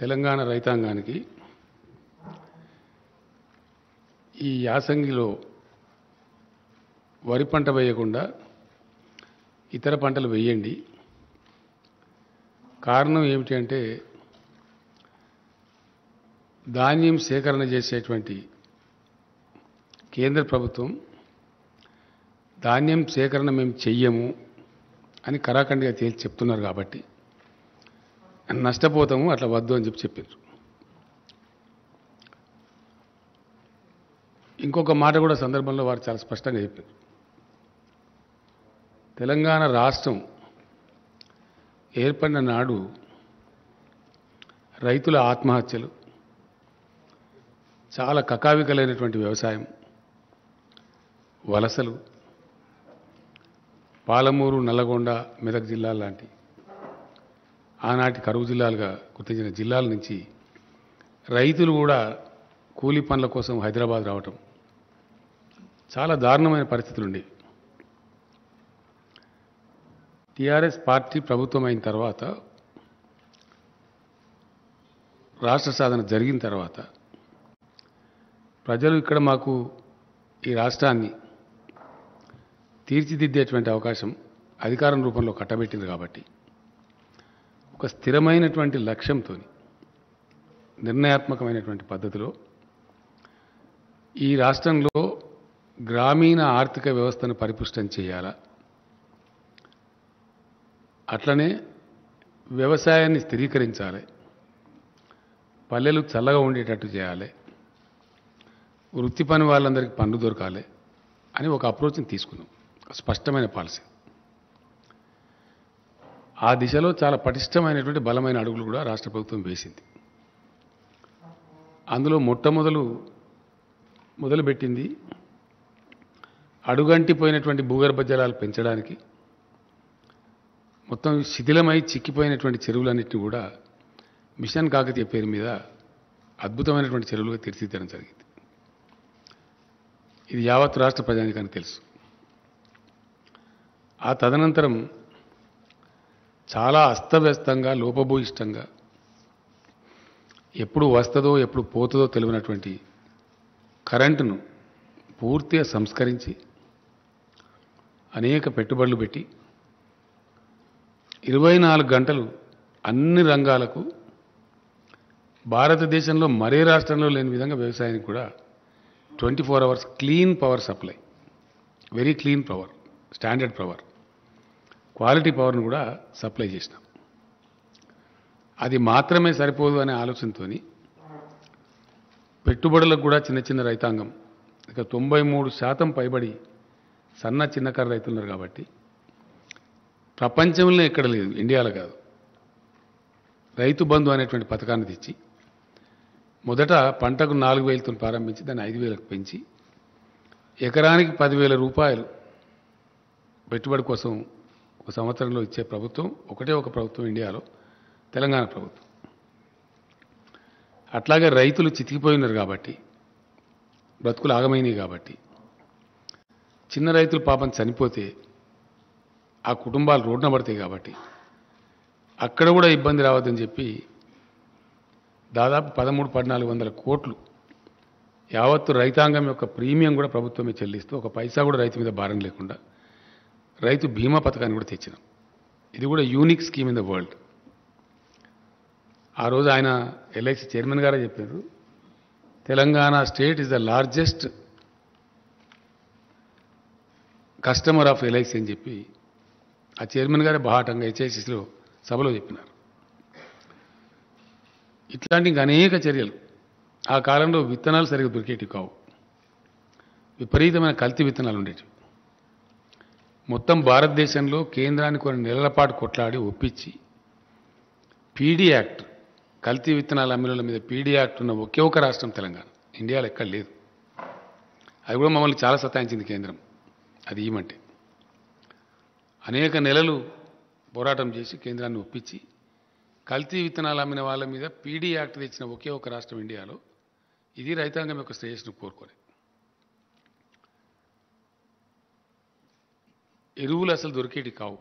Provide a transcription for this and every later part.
తెలంగాణ రైతాంగానికి ఈ యాసంగిలో వరి పంట వేయకుండా ఇతర పంటలు వేయండి. కారణం ఏమిటి అంటే ధాన్యం సేకరణ చేసేటువంటి కేంద్ర ప్రభుత్వం ధాన్యం సేకరణ మేము చెయ్యము అని కరాఖండిగా తేల్చి చెప్తున్నారు కాబట్టి నష్టపోతాము, అట్లా వద్దు అని చెప్పారు. ఇంకొక మాట కూడా సందర్భంలో వారు చాలా స్పష్టంగా చెప్పారు. తెలంగాణ రాష్ట్రం ఏర్పడిన నాడు రైతుల ఆత్మహత్యలు, చాలా కకావికలైనటువంటి వ్యవసాయం, వలసలు, పాలమూరు, నల్లగొండ, మెదక్ జిల్లాల లాంటి ఆనాటి కరువు జిల్లాలుగా గుర్తించిన జిల్లాల నుంచి రైతులు కూడా కూలీ పనుల కోసం హైదరాబాద్ రావటం, చాలా దారుణమైన పరిస్థితులు ఉండేవి. టీఆర్ఎస్ పార్టీ ప్రభుత్వం అయిన తర్వాత, రాష్ట్ర సాధన జరిగిన తర్వాత ప్రజలు ఇక్కడ మాకు ఈ రాష్ట్రాన్ని తీర్చిదిద్దేటువంటి అవకాశం అధికారం రూపంలో కట్టబెట్టింది కాబట్టి ఒక స్థిరమైనటువంటి లక్ష్యంతో, నిర్ణయాత్మకమైనటువంటి పద్ధతిలో ఈ రాష్ట్రంలో గ్రామీణ ఆర్థిక వ్యవస్థను పరిపుష్టం చేయాలా, అట్లనే వ్యవసాయాన్ని స్థిరీకరించాలి, పల్లెలు చల్లగా ఉండేటట్టు చేయాలి, వృత్తి పని వాళ్ళందరికీ పనులు దొరకాలి అని ఒక అప్రోచ్ని తీసుకున్నాం. స్పష్టమైన పాలసీ. ఆ దిశలో చాలా పటిష్టమైనటువంటి బలమైన అడుగులు కూడా రాష్ట్ర ప్రభుత్వం వేసింది. అందులో మొదలుపెట్టింది అడుగంటిపోయినటువంటి భూగర్భ జలాలు పెంచడానికి, మొత్తం శిథిలమై చిక్కిపోయినటువంటి చెరువులన్నింటినీ కూడా మిషన్ కాకతీయ పేరు మీద అద్భుతమైనటువంటి చెరువులుగా తీర్చిదిద్దడం జరిగింది. ఇది యావత్ రాష్ట్ర ప్రజానికానికి తెలుసు. ఆ తదనంతరం చాలా అస్తవ్యస్తంగా, లోపభూయిష్టంగా, ఎప్పుడు వస్తుందో ఎప్పుడు పోతుందో తెలియనటువంటి కరెంటును పూర్తిగా సంస్కరించి అనేక పెట్టుబడులు పెట్టి 24 గంటలు అన్ని రంగాలకు భారతదేశంలో మరే రాష్ట్రంలో లేని విధంగా వ్యవసాయానికి కూడా 24 hours clean power supply, very clean power, standard power, quality పవర్ను కూడా సప్లై చేసినాం. అది మాత్రమే సరిపోదు అనే ఆలోచనతో పెట్టుబడులకు కూడా చిన్న చిన్న రైతాంగం, ఇక 93% పైబడి సన్న చిన్నకారు రైతులు ఉన్నారు కాబట్టి ప్రపంచంలో ఎక్కడ లేదు, ఇండియాలో కాదు, రైతు బంధు అనేటువంటి పథకాన్ని తెచ్చి మొదట పంటకు 4,000తో ప్రారంభించి దాన్ని 5,000కు పెంచి ఎకరానికి 10,000 రూపాయలు పెట్టుబడి కోసం ఒక సంవత్సరంలో ఇచ్చే ప్రభుత్వం ఒకటే ఒక ప్రభుత్వం ఇండియాలో, తెలంగాణ ప్రభుత్వం. అట్లాగే రైతులు చితికిపోయి ఉన్నారు కాబట్టి, బ్రతుకులు ఆగమైనవి కాబట్టి, చిన్న రైతులు పాపం చనిపోతే ఆ కుటుంబాలు రోడ్డున పడతాయి కాబట్టి అక్కడ కూడా ఇబ్బంది రావద్దని చెప్పి దాదాపు 1300-1400 కోట్లు యావత్తు రైతాంగం యొక్క ప్రీమియం కూడా ప్రభుత్వమే చెల్లిస్తూ ఒక పైసా కూడా రైతు మీద భారం లేకుండా రైతు బీమా పథకాన్ని కూడా తెచ్చినాం. ఇది కూడా unique scheme in the world. ఆ రోజు ఆయన ఎల్ఐసి చైర్మన్ గారే చెప్పారు, Telangana state is the largest customer of LIC అని చెప్పి ఆ చైర్మన్ గారే బాహాటంగా హెచ్ఐసిసిలో సభలో చెప్పినారు. ఇట్లాంటి ఇంకా అనేక చర్యలు. ఆ కాలంలో విత్తనాలు సరిగ్గా దొరికేటివి కావు, విపరీతమైన కల్తీ విత్తనాలు ఉండేటివి. మొత్తం భారతదేశంలో కేంద్రాన్ని కొన్ని నెలల పాటు కొట్లాడి ఒప్పించి పీడీ యాక్ట్, కల్తీ విత్తనాల అమ్మిల మీద పీడీ యాక్ట్ ఉన్న ఒకే ఒక రాష్ట్రం తెలంగాణ, ఇండియాలో ఎక్కడ లేదు. అది కూడా మమ్మల్ని చాలా సతాయించింది కేంద్రం, అది ఇవ్వమంటే. అనేక నెలలు పోరాటం చేసి కేంద్రాన్ని ఒప్పించి కల్తీ విత్తనాలు అమ్మిన వాళ్ళ మీద పీడీ యాక్ట్ తెచ్చిన ఒకే ఒక రాష్ట్రం ఇండియాలో. ఇది రైతాంగం యొక్క శ్రేయస్సును కోరుకోని. ఎరువులు అసలు దొరికేటి కావు.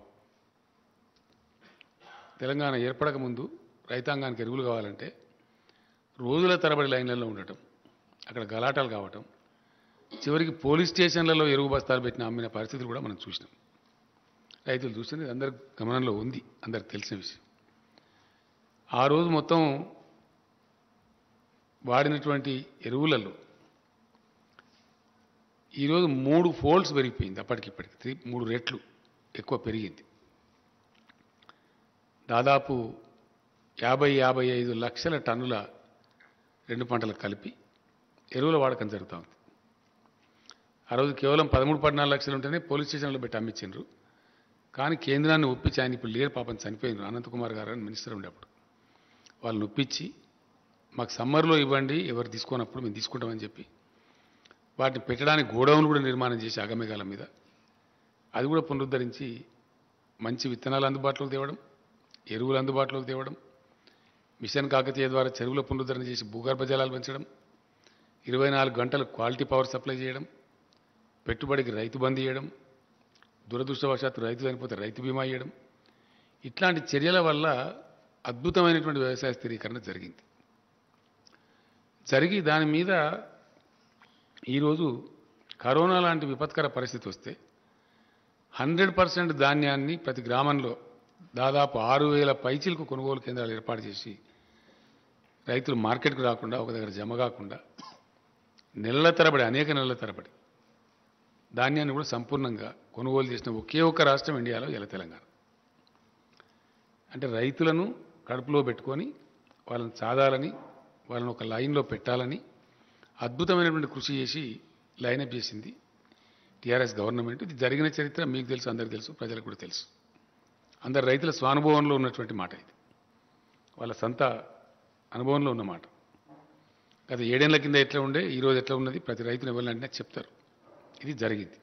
తెలంగాణ ఏర్పడక ముందు రైతాంగానికి ఎరువులు కావాలంటే రోజుల తరబడి లైన్లలో ఉండటం, అక్కడ గలాటాలు కావటం, చివరికి పోలీస్ స్టేషన్లలో ఎరువు బస్తాలు పెట్టిన అమ్మిన పరిస్థితులు కూడా మనం చూసినాం. రైతులు చూసినది అందరి గమనంలో ఉంది, అందరికి తెలిసిన విషయం. ఆ రోజు మొత్తం వాడినటువంటి ఎరువులలో ఈరోజు 3 ఫోల్డ్స్ పెరిగిపోయింది. అప్పటికిప్పటికి 3 రెట్లు ఎక్కువ పెరిగింది. దాదాపు 50-55 లక్షల టన్నుల 2 పంటలకు కలిపి ఎరువుల వాడకం జరుగుతూ ఉంది. ఆ రోజు కేవలం 13-14 లక్షలు ఉంటేనే పోలీస్ స్టేషన్లో పెట్టి అమ్మించారు. కానీ కేంద్రాన్ని ఒప్పించి, ఆయన ఇప్పుడు లేరు పాపం, చనిపోయినారు, అనంతకుమార్ గారు అని మినిస్టర్ ఉండేప్పుడు, వాళ్ళని ఒప్పించి మాకు సమ్మర్లో ఇవ్వండి, ఎవరు తీసుకున్నప్పుడు మేము తీసుకుంటామని చెప్పి వాటిని పెట్టడానికి గోడౌన్లు కూడా నిర్మాణం చేసి అగమేఘాల మీద అది కూడా పునరుద్ధరించి మంచి విత్తనాలు అందుబాటులోకి తేవడం, ఎరువులు అందుబాటులోకి తేవడం, మిషన్ కాకతీయ ద్వారా చెరువుల పునరుద్ధరణ చేసి భూగర్భ జలాలు పెంచడం, 24 గంటలు క్వాలిటీ పవర్ సప్లై చేయడం, పెట్టుబడికి రైతు బంద్ చేయడం, దురదృష్టవశాత్తు రైతు చనిపోతే రైతు బీమా ఇవ్వడం, ఇట్లాంటి చర్యల వల్ల అద్భుతమైనటువంటి వ్యవసాయ స్థిరీకరణ జరిగి దాని మీద ఈరోజు కరోనా లాంటి విపత్కర పరిస్థితి వస్తే 100% ధాన్యాన్ని ప్రతి గ్రామంలో దాదాపు 6,000 పైచీలకు కొనుగోలు కేంద్రాలు ఏర్పాటు చేసి రైతులు మార్కెట్కు రాకుండా ఒక దగ్గర జమ కాకుండా నెలల తరబడి, అనేక నెలల తరబడి ధాన్యాన్ని కూడా సంపూర్ణంగా కొనుగోలు చేసిన ఒకే ఒక్క రాష్ట్రం ఇండియాలో ఇలా తెలంగాణ. అంటే రైతులను కడుపులో పెట్టుకొని వాళ్ళని సాధాలని, వాళ్ళని ఒక లైన్లో పెట్టాలని అద్భుతమైనటువంటి కృషి చేసి లైనప్ చేసింది టీఆర్ఎస్ గవర్నమెంట్. ఇది జరిగిన చరిత్ర మీకు తెలుసు, అందరికీ తెలుసు, ప్రజలకు కూడా తెలుసు. అందరు రైతుల స్వానుభవంలో ఉన్నటువంటి మాట ఇది, వాళ్ళ సొంత అనుభవంలో ఉన్న మాట. గత 7 ఏళ్ల కింద ఎట్లా ఉండే, ఈరోజు ఎట్లా ఉన్నది, ప్రతి రైతుని ఎవరినంటే చెప్తారు. ఇది జరిగింది.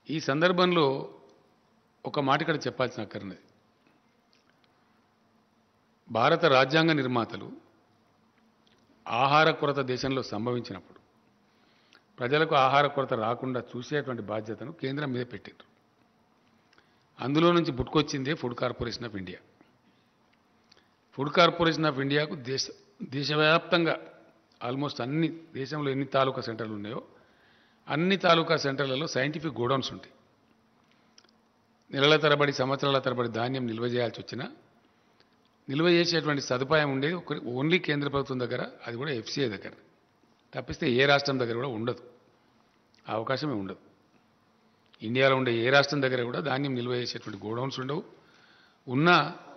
ఈ సందర్భంలో ఒక మాట ఇక్కడ చెప్పాల్సిన అక్కర్నది. భారత రాజ్యాంగ నిర్మాతలు ఆహార కొరత దేశంలో సంభవించినప్పుడు ప్రజలకు ఆహార కొరత రాకుండా చూసేటువంటి బాధ్యతను కేంద్రం మీద పెట్టారు. అందులో నుంచి పుట్టుకొచ్చిందే food corporation of India. Food corporation of ఇండియాకు దేశవ్యాప్తంగా ఆల్మోస్ట్ అన్ని, దేశంలో ఎన్ని తాలూకా సెంటర్లు ఉన్నాయో అన్ని తాలూకా సెంటర్లలో సైంటిఫిక్ గోడౌన్స్ ఉంటాయి. నెలల తరబడి, సంవత్సరాల తరబడి ధాన్యం నిల్వ చేయాల్సి వచ్చినా నిల్వ చేసేటువంటి సదుపాయం ఉండేది ఓన్లీ కేంద్ర ప్రభుత్వం దగ్గర, అది కూడా ఎఫ్సీఐ దగ్గర. తప్పిస్తే ఏ రాష్ట్రం దగ్గర కూడా ఉండదు, ఆ అవకాశమే ఉండదు. ఇండియాలో ఉండే ఏ రాష్ట్రం దగ్గర కూడా ధాన్యం నిల్వ చేసేటువంటి గోడౌన్స్ ఉండవు. ఉన్న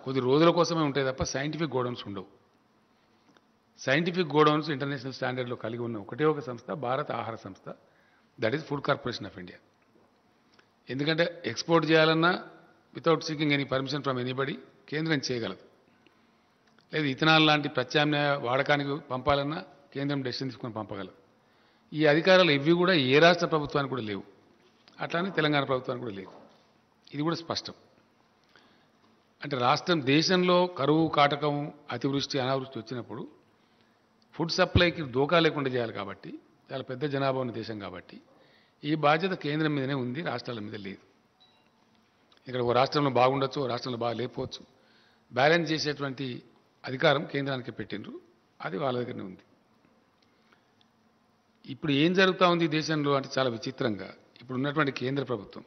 కొద్ది రోజుల కోసమే ఉంటాయి తప్ప సైంటిఫిక్ గోడౌన్స్ ఉండవు. సైంటిఫిక్ గోడౌన్స్ ఇంటర్నేషనల్ స్టాండర్డ్లో కలిగి ఉన్న ఒకటే ఒక సంస్థ భారత ఆహార సంస్థ, that is food corporation of India. ఎందుకంటే ఎక్స్పోర్ట్ చేయాలన్నా without seeking any permission from anybody కేంద్రం చేయగలదు. లేదు ఇథనాల్ లాంటి ప్రత్యామ్నాయ వాడకానికి పంపాలన్నా కేంద్రం డెసిషన్ తీసుకొని పంపగలదు. ఈ అధికారాలు ఇవి కూడా ఏ రాష్ట్ర ప్రభుత్వానికి కూడా లేవు, అట్లానే తెలంగాణ ప్రభుత్వానికి కూడా లేవు. ఇది కూడా స్పష్టం. అంటే రాష్ట్రం, దేశంలో కరువు కాటకం, అతివృష్టి, అనావృష్టి వచ్చినప్పుడు ఫుడ్ సప్లైకి దోకా లేకుండా చేయాలి కాబట్టి, చాలా పెద్ద జనాభా ఉన్న దేశం కాబట్టి ఈ బాధ్యత కేంద్రం మీదనే ఉంది, రాష్ట్రాల మీద లేదు. ఇక్కడ ఓ రాష్ట్రంలో బాగుండొచ్చు, ఓ రాష్ట్రంలో బాగా లేకపోవచ్చు. బ్యాలెన్స్ చేసేటువంటి అధికారం కేంద్రానికి పెట్టిండ్రు, అది వాళ్ళ దగ్గరనే ఉంది. ఇప్పుడు ఏం జరుగుతూ ఉంది దేశంలో అంటే చాలా విచిత్రంగా, ఇప్పుడు ఉన్నటువంటి కేంద్ర ప్రభుత్వం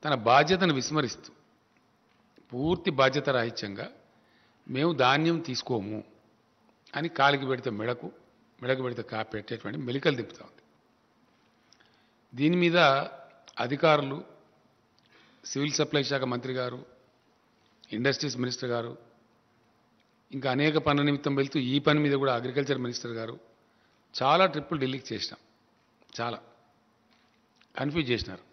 తన బాధ్యతను విస్మరిస్తూ పూర్తి బాధ్యత రాహిత్యంగా మేము ధాన్యం తీసుకోము అని కాలికి పెడితే మెడకు పెడితే పెట్టేటువంటి మెలికలు తిప్పుతూ ఉంది. దీని మీద అధికారులు, సివిల్ సప్లై శాఖ మంత్రి గారు, ఇండస్ట్రీస్ మినిస్టర్ గారు, ఇంకా అనేక పనుల నిమిత్తం వెళ్తూ ఈ పని మీద కూడా అగ్రికల్చర్ మినిస్టర్ గారు చాలా ట్రిప్పులు ఢిల్లీకి చేసినాం, చాలా కన్ఫ్యూజ్ చేసినారు.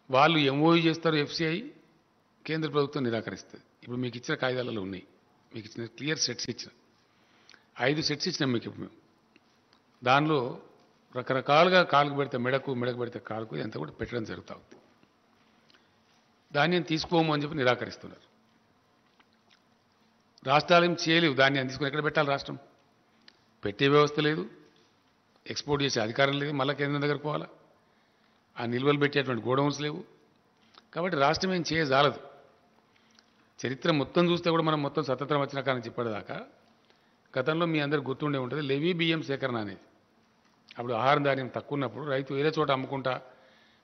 వాళ్ళు ఎంఓయూ చేస్తారు, ఎఫ్సిఐ, కేంద్ర ప్రభుత్వం నిరాకరిస్తుంది. ఇప్పుడు మీకు ఇచ్చిన కాగితాలలో ఉన్నాయి, మీకు ఇచ్చిన క్లియర్ సెట్స్ ఇచ్చిన 5 సెట్స్ ఇచ్చినాం మీకు. ఇప్పుడు మేము దానిలో రకరకాలుగా కాలుకు పెడితే మెడకు పెడితే కాలుకు ఎంత కూడా పెట్టడం జరుగుతూ ఉంది. ధాన్యం తీసుకోము అని చెప్పి నిరాకరిస్తున్నారు. రాష్ట్రాలు ఏం చేయలేవు, ధాన్యాన్ని తీసుకుని ఎక్కడ పెట్టాలి? రాష్ట్రం పెట్టే వ్యవస్థ లేదు, ఎక్స్పోర్ట్ చేసే అధికారం లేదు, మళ్ళీ కేంద్రం దగ్గర పోవాలా, ఆ నిల్వలు పెట్టేటువంటి గోడౌన్స్ లేవు. కాబట్టి రాష్ట్రం ఏం చేయజాలదు. చరిత్ర మొత్తం చూస్తే కూడా మనం మొత్తం స్వతంత్రం వచ్చిన కానీ చెప్పేదాకా గతంలో మీ అందరు గుర్తుండే ఉంటుంది లెవీ బియ్యం సేకరణ అనేది. అప్పుడు ఆహారం ధాన్యం తక్కువ ఉన్నప్పుడు రైతు వేరే చోట అమ్ముకుంటా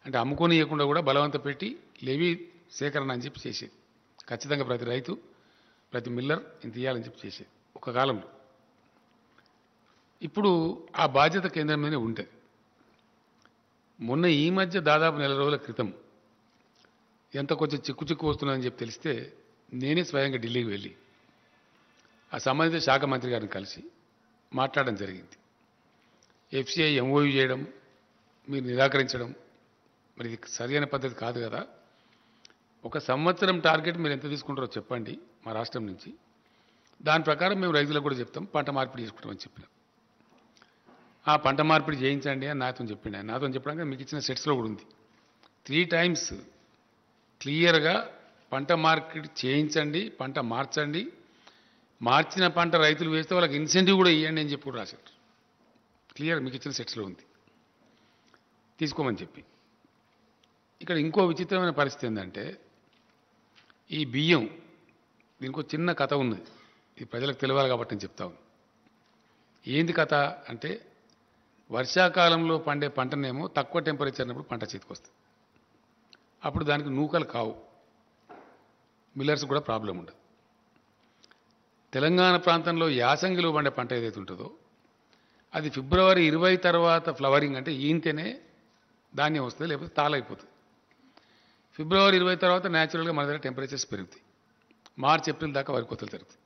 అంటే అమ్ముకొని ఇవ్వకుండా కూడా బలవంత పెట్టి లెవీ సేకరణ అని చెప్పి చేసేది. ఖచ్చితంగా ప్రతి రైతు ప్రతి మిల్లర్ ఇంత ఇవ్వాలని చెప్పి చేసేది ఒక కాలంలో. ఇప్పుడు ఆ బాధ్యత కేంద్రం మీదనే ఉంటుంది. మొన్న ఈ మధ్య దాదాపు నెల రోజుల క్రితం ఎంత కొంచెం చిక్కు వస్తున్నదని చెప్పి తెలిస్తే నేనే స్వయంగా ఢిల్లీకి వెళ్ళి ఆ సంబంధిత శాఖ మంత్రి గారిని కలిసి మాట్లాడడం జరిగింది. ఎఫ్సిఐ ఎంఓయూ చేయడం మీరు నిరాకరించడం మరి ఇది సరైన పద్ధతి కాదు కదా. ఒక సంవత్సరం టార్గెట్ మీరు ఎంత తీసుకుంటారో చెప్పండి మా రాష్ట్రం నుంచి, దాని ప్రకారం మేము రైతులకు కూడా చెప్తాం పంట మార్పిడి చేసుకుంటామని చెప్పినాం. ఆ పంట మార్పిడి చేయించండి అని నాతో చెప్పిండు. ఆయన నాతో చెప్పడానికి మీకు ఇచ్చిన సెట్స్లో కూడా ఉంది 3 times క్లియర్గా పంట మార్పిడి చేయించండి, పంట మార్చండి, మార్చిన పంట రైతులు వేస్తే వాళ్ళకి ఇన్సెంటివ్ కూడా ఇవ్వండి అని చెప్పి కూడా రాశారు. క్లియర్ మీకు ఇచ్చిన సెట్స్లో ఉంది, తీసుకోమని చెప్పి. ఇక్కడ ఇంకో విచిత్రమైన పరిస్థితి ఏంటంటే ఈ బియ్యం దీనికి ఒక చిన్న కథ ఉన్నది. ఇది ప్రజలకు తెలియాలి కాబట్టి నేను చెప్తా ఉన్నాను. ఏంది కథ అంటే వర్షాకాలంలో పండే పంటనేమో తక్కువ టెంపరేచర్ ఉన్నప్పుడు పంట చేతికి వస్తుంది. అప్పుడు దానికి నూకలు కావు, మిల్లర్స్ కూడా ప్రాబ్లం ఉండదు. తెలంగాణ ప్రాంతంలో యాసంగిలో పండే పంట ఏదైతే ఉంటుందో అది ఫిబ్రవరి 20 తర్వాత ఫ్లవరింగ్ అంటే ఈంతేనే ధాన్యం వస్తుంది, లేకపోతే తాళైపోతుంది. ఫిబ్రవరి 20 తర్వాత న్యాచురల్గా మన దగ్గర టెంపరేచర్స్ పెరుగుతాయి. మార్చ్ ఏప్రిల్ దాకా వరి కోతలు జరుగుతాయి.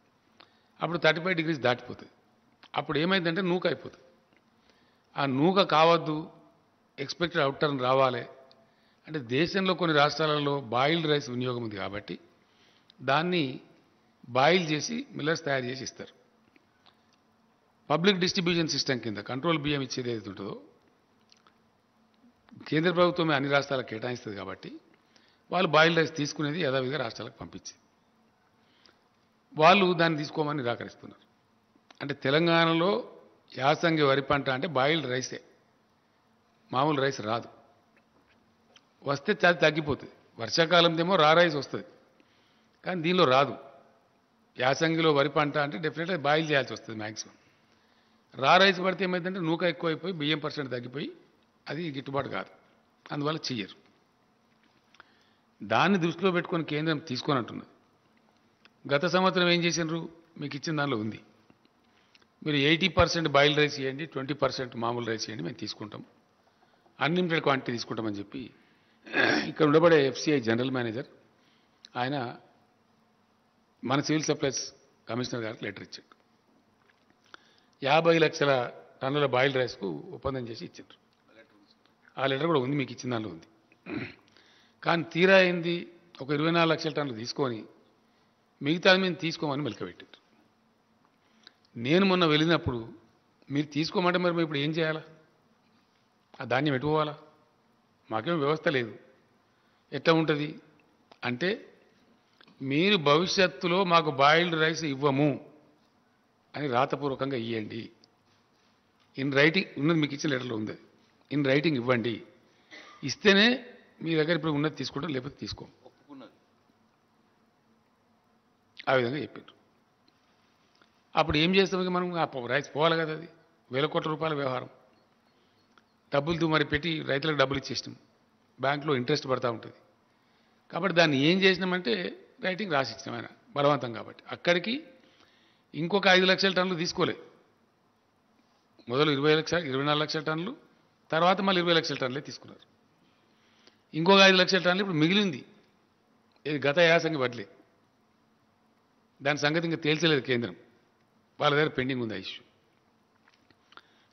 అప్పుడు 35 degrees దాటిపోతుంది. అప్పుడు ఏమైందంటే నూక అయిపోతుంది. ఆ నూక కావద్దు, ఎక్స్పెక్టెడ్ అవుట్ టర్న్ రావాలి అంటే దేశంలో కొన్ని రాష్ట్రాలలో బాయిల్డ్ రైస్ వినియోగం ఉంది కాబట్టి దాన్ని బాయిల్ చేసి మిల్లర్స్ తయారు చేసి ఇస్తారు. పబ్లిక్ డిస్ట్రిబ్యూషన్ సిస్టమ్ కింద కంట్రోల్ బియ్యం ఇచ్చేది ఏదైతే ఉంటుందో కేంద్ర ప్రభుత్వమే అన్ని రాష్ట్రాలకు కేటాయిస్తుంది కాబట్టి వాళ్ళు బాయిల్డ్ రైస్ తీసుకునేది యథావిధిగా రాష్ట్రాలకు పంపించింది. వాళ్ళు దాన్ని తీసుకోమని నిరాకరిస్తున్నారు. అంటే తెలంగాణలో యాసంగి వరి పంట అంటే బాయిల్డ్ రైసే, మామూలు రైస్ రాదు. వస్తే చాలా తగ్గిపోతుంది. వర్షాకాలందేమో రా రైస్ వస్తుంది, కానీ దీనిలో రాదు. యాసంగిలో వరి పంట అంటే డెఫినెట్గా బాయిల్ చేయాల్సి వస్తుంది మ్యాక్సిమం. రా రైస్ పడితే ఏమైందంటే నూక ఎక్కువైపోయి బియ్యం % తగ్గిపోయి అది గిట్టుబాటు కాదు, అందువల్ల చెయ్యరు. దాన్ని దృష్టిలో పెట్టుకొని కేంద్రం తీసుకొని అంటున్నది. గత సంవత్సరం ఏం చేసినారు మీకు ఇచ్చిన దానిలో ఉంది, మీరు 80% బాయిల్డ్ రైస్ ఇవ్వండి, 20% మామూలు రైస్ ఇవ్వండి, మేము తీసుకుంటాం, అన్లిమిటెడ్ క్వాంటిటీ తీసుకుంటామని చెప్పి ఇక్కడ ఉండబడే ఎఫ్సిఐ జనరల్ మేనేజర్ ఆయన మన సివిల్ సప్లైస్ కమిషనర్ గారికి లెటర్ ఇచ్చాడు. 50 లక్షల టన్నుల బాయిల్డ్ రైస్కు ఒప్పందం చేసి ఇచ్చారు. ఆ లెటర్ కూడా ఉంది, మీకు ఇచ్చిన దానిలో ఉంది. కానీ తీరా అయింది ఒక 24 లక్షల టన్నులు తీసుకొని మిగతా మేము తీసుకోమని మెలకబెట్టారు. నేను మొన్న వెళ్ళినప్పుడు మీరు తీసుకోమంటే మరి మేము ఇప్పుడు ఏం చేయాలా? ఆ ధాన్యం ఎట్టుకోవాలా? మాకేం వ్యవస్థ లేదు. ఎట్లా ఉంటుంది అంటే మీరు భవిష్యత్తులో మాకు బాయిల్డ్ రైస్ ఇవ్వము అని రాతపూర్వకంగా ఇవ్వండి, ఇన్ రైటింగ్ ఉన్నది, మీకు ఇచ్చిన లెటర్లో ఉంది, ఇన్ రైటింగ్ ఇవ్వండి, ఇస్తేనే మీ దగ్గర ఇప్పుడు ఉన్నది తీసుకుంటాం, లేకపోతే తీసుకోం. ఆ విధంగా చెప్పారు. అప్పుడు ఏం చేస్తాం? మనం ఆ రైస్ పోవాలి కదా, అది వేల కోట్ల రూపాయల వ్యవహారం. డబ్బులతో మరి పెట్టి రైతులకు డబ్బులు ఇచ్చేసినాం, బ్యాంకులో ఇంట్రెస్ట్ పడతా ఉంటుంది. కాబట్టి దాన్ని ఏం చేసినామంటే రైటింగ్ రాసి ఇచ్చినాం ఆయన బలవంతం. కాబట్టి అక్కడికి ఇంకొక 5 లక్షల టన్నులు తీసుకోలే. మొదలు 24 లక్షల టన్నులు, తర్వాత మళ్ళీ 20 లక్షల టన్నులే తీసుకున్నారు. ఇంకొక 5 లక్షల టన్నులు ఇప్పుడు మిగిలింది. ఇది గత యాసంగి బదిలీ. దాని సంగతి ఇంకా తేల్చలేదు కేంద్రం, వాళ్ళ దగ్గర పెండింగ్ ఉంది ఆ ఇష్యూ.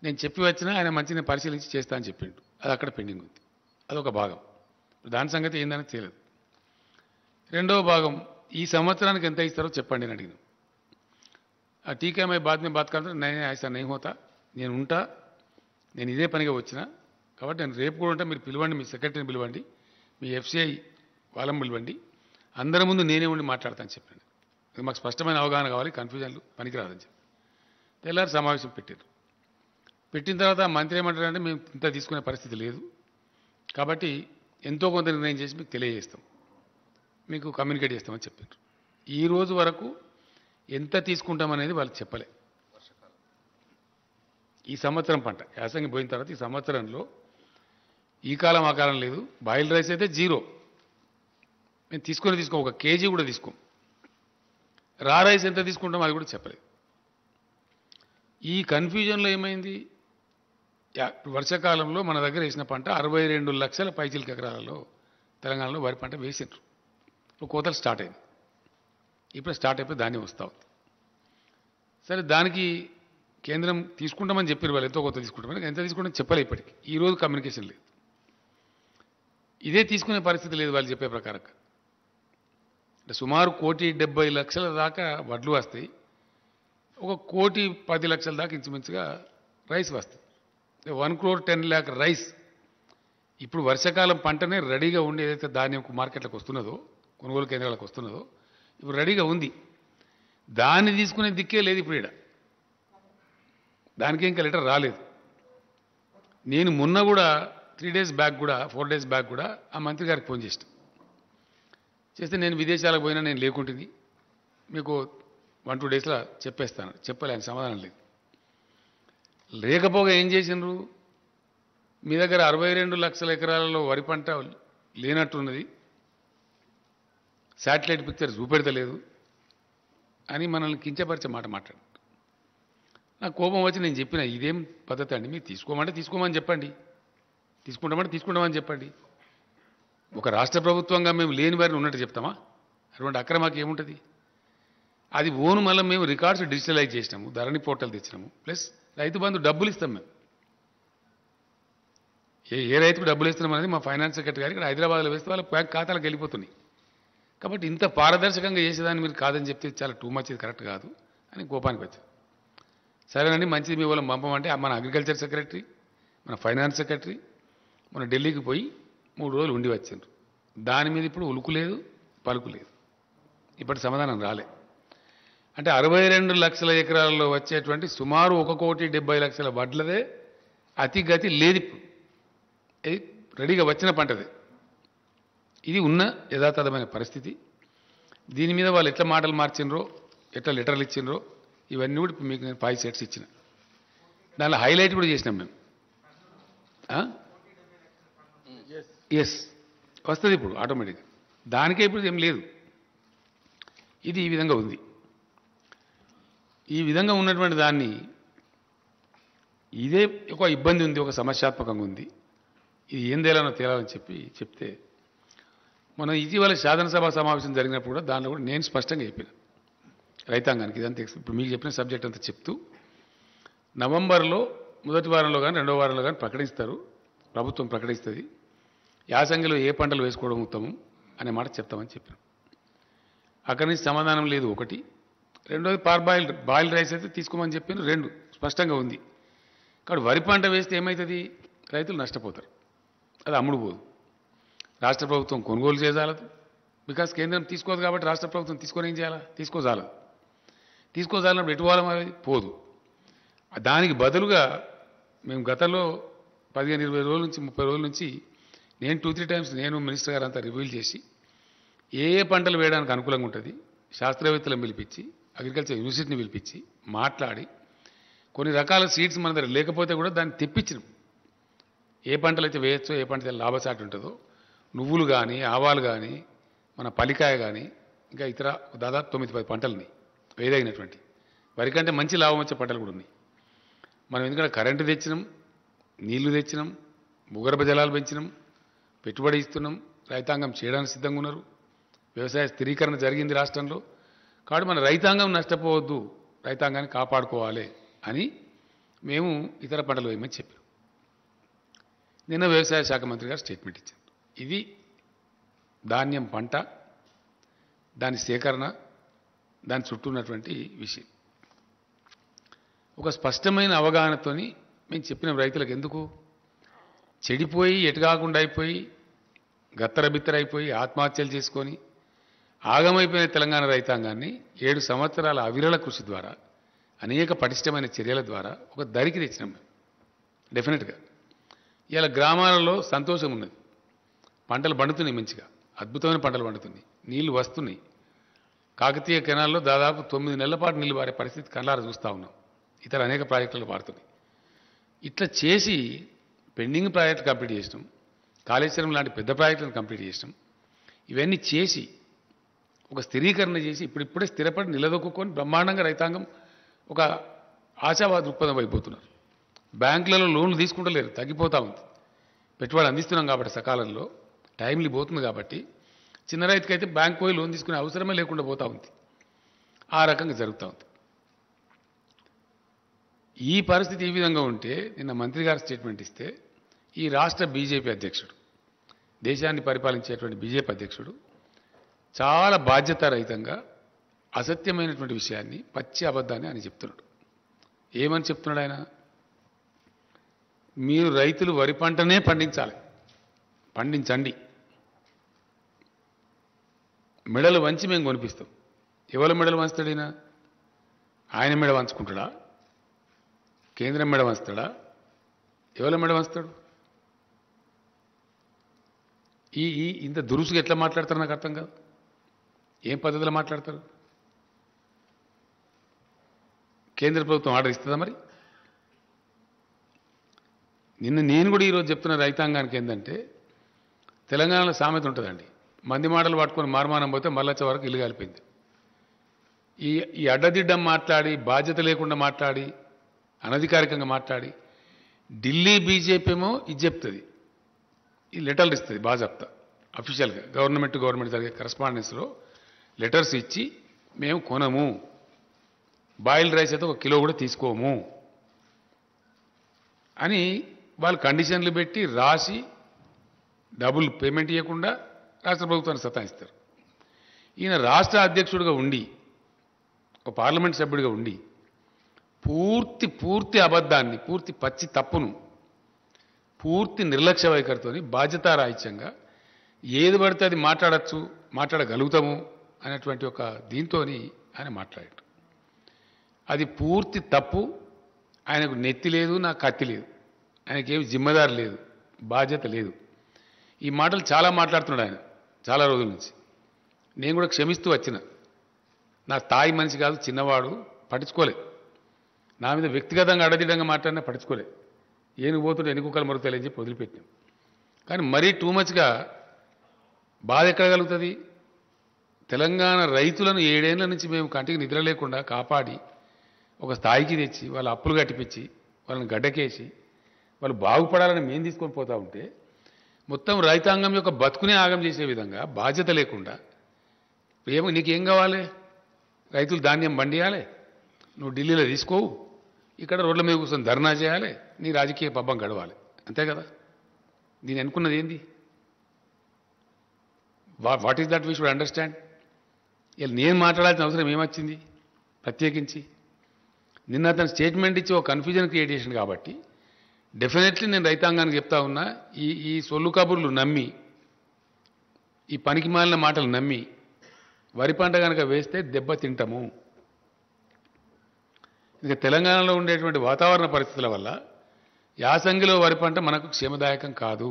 నేను చెప్పి వచ్చినా ఆయన మంచిగా పరిశీలించి చేస్తా అని చెప్పిండు, అది అక్కడ పెండింగ్ ఉంది. అదొక భాగం. దాని సంగతి ఏందని తెలియదు. రెండవ భాగం, ఈ సంవత్సరానికి ఎంత ఇస్తారో చెప్పండి అని అడిగినాం. ఆ టీకా మై బాద్ మే బాత్ కరెంటే నేనే ఐసా నహీ హోతా, నేను ఉంటా, నేను ఇదే పనిగా వచ్చిన కాబట్టి నేను రేపు కూడా ఉంటా, మీరు పిలవండి, మీ సెక్రటరీని పిలవండి, మీ ఎఫ్సిఐ వాళ్ళని పిలవండి, అందరి ముందు నేనే ఉండి మాట్లాడతాను చెప్పండి. మాకు స్పష్టమైన అవగాహన కావాలి, కన్ఫ్యూజన్లు పనికిరాదని చెప్పి తెల్లారి సమావేశం పెట్టారు. పెట్టిన తర్వాత మంత్రి ఏమంటారంటే మేము ఇంత తీసుకునే పరిస్థితి లేదు, కాబట్టి ఎంతో కొంత నిర్ణయం చేసి మీకు తెలియజేస్తాం, మీకు కమ్యూనికేట్ చేస్తామని చెప్పారు. ఈ రోజు వరకు ఎంత తీసుకుంటామనేది వాళ్ళు చెప్పలే. ఈ సంవత్సరం పంట యాసంగి పోయిన తర్వాత ఈ సంవత్సరంలో ఈ కాలం ఆ కాలం లేదు. బాయిల్ రైస్ అయితే జీరో. మేము తీసుకో ఒక కేజీ కూడా తీసుకోం. రా రైస్ ఎంత తీసుకుంటాం అది కూడా చెప్పలేదు. ఈ కన్ఫ్యూజన్లో ఏమైంది, వర్షాకాలంలో మన దగ్గర వేసిన పంట 62 లక్షల పైచిలక ఎకరాలలో తెలంగాణలో వరి పంట వేసిండ్రు. ఇప్పుడు కోతలు స్టార్ట్ అయింది. ఇప్పుడు స్టార్ట్ అయిపోయి ధాన్యం వస్తూ ఉంది. సరే, దానికి కేంద్రం తీసుకుంటామని చెప్పారు. వాళ్ళు ఎంతో కొత్త తీసుకుంటామని, ఎంత తీసుకుంటామని చెప్పలే. ఇప్పటికి ఈరోజు కమ్యూనికేషన్ లేదు. ఇదే తీసుకునే పరిస్థితి లేదు వాళ్ళు చెప్పే ప్రకారంగా. అంటే సుమారు 1,70,00,000 దాకా వడ్లు వస్తాయి, 1,10,00,000 దాకా ఇంచుమించుగా రైస్ వస్తుంది. 1,10,00,000 రైస్ ఇప్పుడు వర్షాకాలం పంటనే రెడీగా ఉండి ఏదైతే ధాన్యం మార్కెట్లకు వస్తున్నదో, కొనుగోలు కేంద్రాలకు వస్తున్నదో ఇప్పుడు రెడీగా ఉంది. దాన్ని తీసుకునే దిక్కే లేదు ఇప్పుడు ఈడ. దానికి ఇంకా లెటర్ రాలేదు. నేను మొన్న కూడా 3 days బ్యాక్ కూడా 4 days బ్యాక్ కూడా ఆ మంత్రి గారికి ఫోన్ చేస్తే నేను విదేశాలకు పోయినా, నేను లేకుంటుంది, మీకు 1-2 daysలో చెప్పేస్తాను. చెప్పలే, ఆయన సమాధానం లేదు. లేకపోగా ఏం చేసినారు, మీ దగ్గర 62 లక్షల ఎకరాలలో వరి పంట లేనట్టున్నది, శాటిలైట్ పిక్చర్ చూపెడతలేదు అని మనల్ని కించపరిచే మాట మాట్లాడు. నాకు కోపం వచ్చి నేను చెప్పిన, ఇదేం పద్ధతి అండి, మీరు తీసుకోమని చెప్పండి, తీసుకుంటామని చెప్పండి. ఒక రాష్ట్ర ప్రభుత్వంగా మేము లేని వారిని ఉన్నట్టు చెప్తామా? అటువంటి అక్రమాకి ఏముంటుంది? అది ఓను మళ్ళీ మేము రికార్డ్స్ డిజిటలైజ్ చేసినాము, ధరణి పోర్టల్ తెచ్చినాము, ప్లస్ రైతు బంధు డబ్బులు ఇస్తాం. మేము ఏ రైతుకు డబ్బులు ఇస్తున్నాం అనేది మా ఫైనాన్స్ సెక్రటరీ గారు ఇక్కడ హైదరాబాద్లో వేస్తే వాళ్ళ బ్యాంక్ ఖాతాలకు వెళ్ళిపోతున్నాయి. కాబట్టి ఇంత పారదర్శకంగా చేసేదాన్ని మీరు కాదని చెప్తే చాలా టూ మచ్, ఇది కరెక్ట్ కాదు అని కోపానికి వచ్చారు. సరేనండి, మంచిది, మీ వాళ్ళని పంపమంటే మన అగ్రికల్చర్ సెక్రటరీ, మన ఫైనాన్స్ సెక్రటరీ మన ఢిల్లీకి పోయి 3 రోజులు ఉండి వచ్చారు. దాని మీద ఇప్పుడు ఉలుకు లేదు, పలుకు లేదు. ఇప్పటి సమాధానం రాలే. అంటే 62 లక్షల ఎకరాల్లో వచ్చేటువంటి సుమారు 1,70,00,000 వడ్లదే అతి గతి లేదు. ఇప్పుడు ఇది రెడీగా వచ్చిన పంటదే. ఇది ఉన్న యథాతథమైన పరిస్థితి. దీని మీద వాళ్ళు ఎట్లా మాటలు మార్చినరో, ఎట్లా లెటర్లు ఇచ్చినరో, ఇవన్నీ కూడా మీకు నేను 5 sets ఇచ్చిన. దానిలో హైలైట్ కూడా చేసినాం మేము. ఎస్, వస్తుంది ఇప్పుడు ఆటోమేటిక్గా. దానికే ఇప్పుడు ఏం లేదు. ఇది ఈ విధంగా ఉంది. ఈ విధంగా ఉన్నటువంటి దాన్ని ఇదే ఒక ఇబ్బంది ఉంది, ఒక సమస్యాత్మకంగా ఉంది. ఇది ఏం తేలాలని చెప్తే మనం ఇటీవల శాసనసభ సమావేశం జరిగినప్పుడు కూడా దానిలో కూడా నేను స్పష్టంగా చెప్పిన రైతాంగానికి ఇదంతా ఇప్పుడు మీకు చెప్పిన సబ్జెక్ట్ అంతా చెప్తూ, నవంబర్లో మొదటి వారంలో కానీ 2వ వారంలో కానీ ప్రకటిస్తారు, ప్రభుత్వం ప్రకటిస్తుంది, యాసంగిలో ఏ పంటలు వేసుకోవడం ఉత్తమం అనే మాట చెప్తామని చెప్పాను. అక్కడి నుంచి సమాధానం లేదు ఒకటి. రెండోది బాయిల్డ్ రైస్ అయితే తీసుకోమని చెప్పాను, 2 స్పష్టంగా ఉంది. కాబట్టి వరి పంట వేస్తే ఏమవుతుంది, రైతులు నష్టపోతారు, అది అమ్ముడు పోదు. రాష్ట్ర ప్రభుత్వం కొనుగోలు చేయజాలదు, బికాస్ కేంద్రం తీసుకోదు. కాబట్టి రాష్ట్ర ప్రభుత్వం తీసుకొని ఏం చేయాలా, తీసుకోజాలన్నప్పుడు ఎటు వాళ్ళం అది పోదు. దానికి బదులుగా మేము గతంలో 15-20 రోజుల నుంచి 30 రోజుల నుంచి నేను 2-3 times నేను మినిస్టర్ గారు అంతా రివ్యూలు చేసి ఏ పంటలు వేయడానికి అనుకూలంగా ఉంటుంది శాస్త్రవేత్తలను పిలిపించి, అగ్రికల్చర్ యూనివర్సిటీని పిలిపించి మాట్లాడి, కొన్ని రకాల సీడ్స్ మన దగ్గర లేకపోతే కూడా దాన్ని తెప్పించినాం. ఏ పంటలు అయితే వేయచ్చో, ఏ పంట అయితే లాభసాటి ఉంటుందో, నువ్వులు కానీ, ఆవాలు కానీ, మన పలికాయ కానీ, ఇంకా ఇతర దాదాపు 9-10 పంటలని వేయదగినటువంటి, వరికంటే మంచి లాభం వచ్చే పంటలు కూడా ఉన్నాయి. మనం ఎందుకంటే కరెంటు తెచ్చినాం, నీళ్లు తెచ్చినాం, భూగర్భ జలాలు పెంచినాం, పెట్టుబడి ఇస్తున్నాం, రైతాంగం చేయడానికి సిద్ధంగా ఉన్నారు, వ్యవసాయ స్థిరీకరణ జరిగింది రాష్ట్రంలో. కాబట్టి మన రైతాంగం నష్టపోవద్దు, రైతాంగాన్ని కాపాడుకోవాలి అని మేము ఇతర పంటలు వేయమని చెప్పాం. నిన్న వ్యవసాయ శాఖ మంత్రి గారు స్టేట్మెంట్ ఇచ్చారు. ఇది ధాన్యం పంట, దాని సేకరణ, దాని చుట్టూ ఉన్నటువంటి విషయం ఒక స్పష్టమైన అవగాహనతోని మేము చెప్పిన రైతులకు ఎందుకు చెడిపోయి ఎటుకాకుండా అయిపోయి గత్తరబిత్తరైపోయి ఆత్మహత్యలు చేసుకొని ఆగమైపోయిన తెలంగాణ రైతాంగాన్ని 7 సంవత్సరాల అవిరళ కృషి ద్వారా, అనేక పటిష్టమైన చర్యల ద్వారా ఒక దరికి తెచ్చినాం. డెఫినెట్గా ఇలా గ్రామాలలో సంతోషం ఉన్నది, పంటలు పండుతున్నాయి, మంచిగా అద్భుతమైన పంటలు పండుతున్నాయి, నీళ్లు వస్తున్నాయి. కాకతీయ కెనాల్లో దాదాపు 9 నెలల పాటు నీళ్లు పారే పరిస్థితి కళ్ళారా చూస్తూ ఉన్నాం. ఇతర అనేక ప్రాజెక్టులు పారుతున్నాయి. ఇట్లా చేసి పెండింగ్ ప్రాజెక్టులు కంప్లీట్ చేసినాం. కాళేశ్వరం లాంటి పెద్ద ప్రాజెక్టులను కంప్లీట్ చేసినాం. ఇవన్నీ చేసి ఒక స్థిరీకరణ చేసి ఇప్పుడిప్పుడే స్థిరపడి నిలదొక్కుని బ్రహ్మాండంగా రైతాంగం ఒక ఆశావాద దృక్పథం అయిపోతున్నారు. బ్యాంకులలో లోన్లు తీసుకుంటలేరు, తగ్గిపోతూ ఉంది. పెట్టుబడి అందిస్తున్నాం కాబట్టి సకాలంలో టైంలు పోతుంది కాబట్టి చిన్న రైతుకైతే బ్యాంకు పోయి లోన్ తీసుకునే అవసరమే లేకుండా పోతూ ఉంది. ఆ రకంగా జరుగుతూ ఉంది. ఈ పరిస్థితి ఈ విధంగా ఉంటే నిన్న మంత్రి గారు స్టేట్మెంట్ ఇస్తే ఈ రాష్ట్ర బీజేపీ అధ్యక్షుడు, దేశాన్ని పరిపాలించేటువంటి బీజేపీ అధ్యక్షుడు చాలా బాధ్యతారహితంగా అసత్యమైనటువంటి విషయాన్ని, పచ్చి అబద్ధాన్ని ఆయన చెప్తున్నాడు. ఏమని చెప్తున్నాడు ఆయన? మీరు రైతులు వరి పంటనే పండించాలి, పండించండి, మెడలు వంచి మేము కొనిపిస్తాం. ఎవరి మెడలు వంచుతాడైనా? ఆయన మెడ వంచుకుంటాడా? కేంద్రం మెడ వంచుతాడా? ఎవరి మెడ వంచుతాడు? ఇంత దురుసుగా ఎట్లా మాట్లాడతారు నాకు అర్థం కాదు. ఏం పద్ధతిలో మాట్లాడతారు? కేంద్ర ప్రభుత్వం ఆర్డర్ ఇస్తుందా మరి? నేను కూడా ఈరోజు చెప్తున్న రైతాంగానికి ఏంటంటే, తెలంగాణలో సామెత ఉంటుందండి, మంది మాటలు పట్టుకొని మారమానం పోతే మళ్ళొచ్చే వరకు ఇల్లు కాలిపోయింది. ఈ అడ్డదిడ్డం మాట్లాడి, బాధ్యత లేకుండా మాట్లాడి, అనధికారికంగా మాట్లాడి, ఢిల్లీ బీజేపీ ఏమో ఇది చెప్తుంది, ఈ లెటర్లు ఇస్తుంది బాజాప్తా అఫీషియల్గా గవర్నమెంట్ జరిగే కరస్పాండెన్స్లో లెటర్స్ ఇచ్చి మేము కొనము, బాయిల్డ్ రైస్ అయితే 1 కిలో కూడా తీసుకోము అని వాళ్ళు కండిషన్లు పెట్టి రాసి డబ్బులు పేమెంట్ ఇవ్వకుండా రాష్ట్ర ప్రభుత్వాన్ని సతాయిస్తారు. ఈయన రాష్ట్ర అధ్యక్షుడిగా ఉండి, ఒక పార్లమెంట్ సభ్యుడిగా ఉండి పూర్తి అబద్ధాన్ని, పూర్తి పచ్చి తప్పును, పూర్తి నిర్లక్ష్య వైఖరితో బాధ్యతారాహిత్యంగా ఏది పడితే అది మాట్లాడగలుగుతాము అనేటువంటి ఒక దీంతో ఆయన మాట్లాడాడు. అది పూర్తి తప్పు. ఆయనకు నెత్తి లేదు, నాకు కత్తి లేదు, ఆయనకేమి జిమ్మదారి లేదు, బాధ్యత లేదు. ఈ మాటలు చాలా మాట్లాడుతున్నాడు ఆయన చాలా రోజుల నుంచి. నేను కూడా క్షమిస్తూ వచ్చిన, నా స్థాయి మనిషి కాదు, చిన్నవాడు, పట్టించుకోలే. నా మీద వ్యక్తిగతంగా అడదిడంగా మాట్లాడినా పట్టించుకోలే. ఏనుగు పోతుంటే ఎన్నికలు మరుగుతాయని చెప్పి వదిలిపెట్టాం. కానీ మరీ టూ మచ్గా బాధ ఎక్కడ కలుగుతుంది? తెలంగాణ రైతులను 7 ఏళ్ల నుంచి మేము కంటికి నిద్ర లేకుండా కాపాడి ఒక స్థాయికి తెచ్చి, వాళ్ళ అప్పులు కట్టిపించి, వాళ్ళని గడ్డకేసి, వాళ్ళు బాగుపడాలని మేము తీసుకొని పోతూ ఉంటే మొత్తం రైతాంగం యొక్క బతుకునే ఆగం చేసే విధంగా బాధ్యత లేకుండా, నీకేం కావాలి? రైతులు ధాన్యం పండియాలి, నువ్వు ఢిల్లీలో తీసుకోవు, ఇక్కడ రోడ్ల మీద కూర్చొని ధర్నా చేయాలి, నీ రాజకీయ పబ్బం గడవాలి, అంతే కదా? దీని అనుకున్నది ఏంది? What is that we should understand? ఇలా నేను మాట్లాడాల్సిన అవసరం ఏమొచ్చింది ప్రత్యేకించి? నిన్న అతను స్టేట్మెంట్ ఇచ్చి ఒక కన్ఫ్యూజన్ క్రియేట్ చేసింది కాబట్టి డెఫినెట్లీ నేను రైతాంగానికి చెప్తా ఉన్నా, ఈ సొల్లు కబుర్లు నమ్మి, ఈ పనికి మాలిన మాటలు నమ్మి వరి పంట కనుక వేస్తే దెబ్బ తింటాము. ఇక తెలంగాణలో ఉండేటువంటి వాతావరణ పరిస్థితుల వల్ల యాసంగిలో వరి పంట మనకు క్షేమదాయకం కాదు.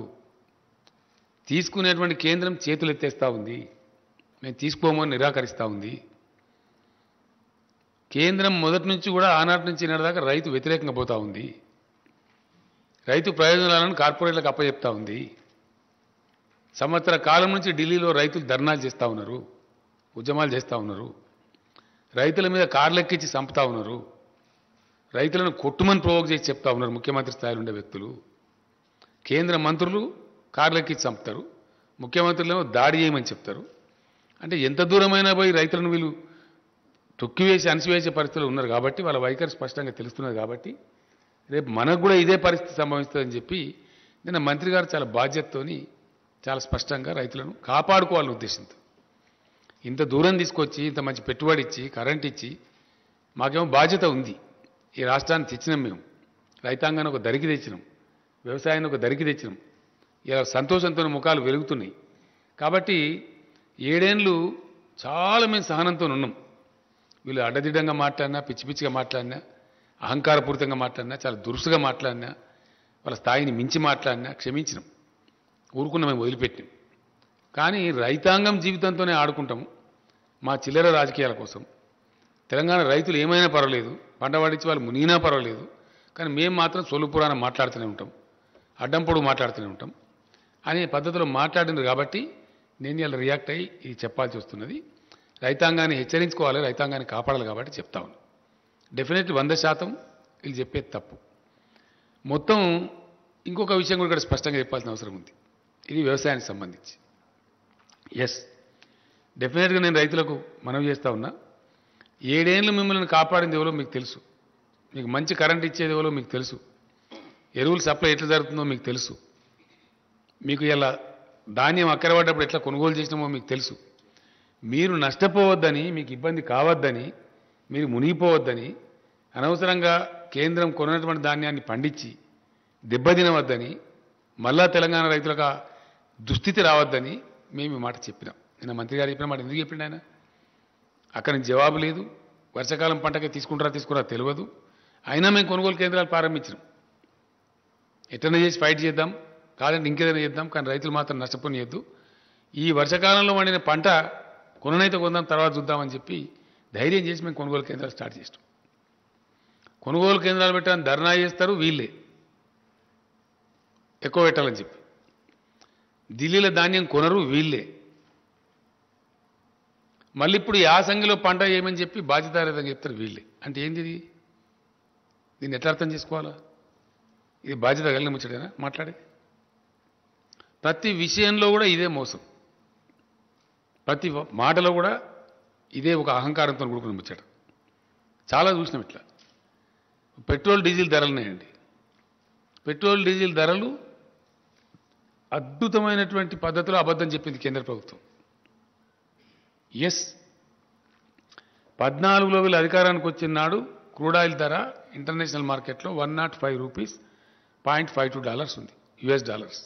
తీసుకునేటువంటి కేంద్రం చేతులు ఎత్తేస్తూ ఉంది, మేము తీసుకోమని నిరాకరిస్తూ ఉంది. కేంద్రం మొదటి నుంచి కూడా ఆనాటి నుంచి ఈనాటిదాకా రైతు వ్యతిరేకంగా పోతూ ఉంది. రైతు ప్రయోజనాలను కార్పొరేట్లకు అప్పచెప్తా ఉంది. సంవత్సర కాలం నుంచి ఢిల్లీలో రైతులు ధర్నాలు చేస్తూ ఉన్నారు, ఉద్యమాలు చేస్తూ ఉన్నారు, రైతుల మీద కార్లు ఎక్కించి చంపుతా ఉన్నారు, రైతులను కొట్టుమని ప్రవోక్ చేసి చెప్తా ఉన్నారు ముఖ్యమంత్రి స్థాయిలో ఉండే వ్యక్తులు. కేంద్ర మంత్రులు కార్లు ఎక్కించి చంపుతారు, ముఖ్యమంత్రులేమో దాడి చేయమని చెప్తారు. అంటే ఎంత దూరమైనా పోయి రైతులను వీళ్ళు తొక్కివేసి అణిసివేసే పరిస్థితులు ఉన్నారు కాబట్టి వాళ్ళ వైఖరి స్పష్టంగా తెలుస్తున్నది. కాబట్టి రేపు మనకు కూడా ఇదే పరిస్థితి సంభవిస్తుందని చెప్పి నిన్న మంత్రి గారు చాలా బాధ్యతతోని చాలా స్పష్టంగా రైతులను కాపాడుకోవాలనే ఉద్దేశంతో ఇంత దూరం తీసుకొచ్చి, ఇంత మంచి పెట్టుబడి ఇచ్చి, కరెంట్ ఇచ్చి, మాకేమో బాధ్యత ఉంది. ఈ రాష్ట్రాన్ని తెచ్చినాం, మేము రైతాంగాన్ని ఒక దరికి తెచ్చినాం, వ్యవసాయాన్ని ఒక దరికి తెచ్చినాం. ఇలా సంతోషంతో ముఖాలు వెలుగుతున్నాయి. కాబట్టి 7 ఏళ్ళు చాలా మేము సహనంతో ఉన్నాం. వీళ్ళు అడ్డదిడ్డంగా మాట్లాడినా, పిచ్చిగా మాట్లాడినా, అహంకారపూరితంగా మాట్లాడినా, చాలా దురుసుగా మాట్లాడినా, వాళ్ళ స్థాయిని మించి మాట్లాడినా క్షమించినాం, ఊరుకున్న మేము వదిలిపెట్టినాం. కానీ రైతాంగం జీవితంతోనే ఆడుకుంటాము, మా చిల్లర రాజకీయాల కోసం తెలంగాణ రైతులు ఏమైనా పర్వాలేదు, పంట పండించి వాళ్ళు మునిగినా పర్వాలేదు, కానీ మేము మాత్రం సొల్లు పురాణం మాట్లాడుతూనే ఉంటాం, అడ్డం పొడుగు మాట్లాడుతూనే ఉంటాం అనే పద్ధతిలో మాట్లాడినారు. కాబట్టి నేను ఇలా రియాక్ట్ అయ్యి ఇది చెప్పాల్సి వస్తున్నది. రైతాంగాన్ని హెచ్చరించుకోవాలి, రైతాంగాన్ని కాపాడాలి కాబట్టి చెప్తా ఉన్నాను. డెఫినెట్లీ 100% వీళ్ళు చెప్పేది తప్పు. మొత్తం ఇంకొక విషయం కూడా ఇక్కడ స్పష్టంగా చెప్పాల్సిన అవసరం ఉంది. ఇది వ్యవసాయానికి సంబంధించి. ఎస్, డెఫినెట్గా నేను రైతులకు మనవి చేస్తూ ఉన్నా. 7 ఏళ్ళు మిమ్మల్ని కాపాడింది ఎవరో మీకు తెలుసు, మీకు మంచి కరెంట్ ఇచ్చేది ఎవరో మీకు తెలుసు, ఎరువులు సప్లై ఎట్లా జరుగుతుందో మీకు తెలుసు, మీకు ఇలా ధాన్యం అక్కరపడ్డప్పుడు ఎట్లా కొనుగోలు చేసినామో మీకు తెలుసు. మీరు నష్టపోవద్దని, మీకు ఇబ్బంది కావద్దని, మీరు మునిగిపోవద్దని, అనవసరంగా కేంద్రం కొన్నటువంటి ధాన్యాన్ని పండించి దెబ్బతినవద్దని, మళ్ళా తెలంగాణ రైతులకు దుస్థితి రావద్దని మేము ఈ మాట చెప్పినాం. నిన్న మంత్రి గారు చెప్పిన మాట ఎందుకు చెప్పిండు ఆయన? అక్కడి నుంచి జవాబు లేదు. వర్షాకాలం పంటకే తీసుకురా తెలియదు. అయినా మేము కొనుగోలు కేంద్రాలు ప్రారంభించినాం. ఎట్లనే చేసి ఫైట్ చేద్దాం, కాదంటే ఇంకేదైనా చేద్దాం, కానీ రైతులు మాత్రం నష్టపోనియద్దు. ఈ వర్షాకాలంలో వండిన పంట కొననైతే కొందాం, తర్వాత చూద్దామని చెప్పి ధైర్యం చేసి మేము కొనుగోలు కేంద్రాలు స్టార్ట్ చేస్తాం. కొనుగోలు కేంద్రాలు పెట్టాలని ధర్నా చేస్తారు వీళ్ళే, ఎక్కువ పెట్టాలని చెప్పి. ఢిల్లీలో ధాన్యం కొనరు వీళ్ళే. మళ్ళీ ఇప్పుడు యాసంగిలో పంట ఏమని చెప్పి బాధ్యతారహితంగా చెప్తారు వీళ్ళే. అంటే ఏంది ఇది? దీన్ని ఎట్లా అర్థం చేసుకోవాలా? ఇది బాధ్యత కలిగిన ముచ్చటేనా మాట్లాడేది? ప్రతి విషయంలో కూడా ఇదే మోసం, ప్రతి మాటలో కూడా ఇదే ఒక అహంకారంతో కూడుకుని ముచ్చట. చాలా చూసినాం ఇట్లా. పెట్రోల్ డీజిల్ ధరలున్నాయండి. పెట్రోల్ డీజిల్ ధరలు అద్భుతమైనటువంటి పద్ధతిలో అబద్ధం చెప్పింది కేంద్ర ప్రభుత్వం. ఎస్, 14లో వీళ్ళు అధికారానికి వచ్చిన నాడు క్రూడ్ ఆయిల్ ధర ఇంటర్నేషనల్ మార్కెట్లో $105.52 ఉంది, యుఎస్ డాలర్స్,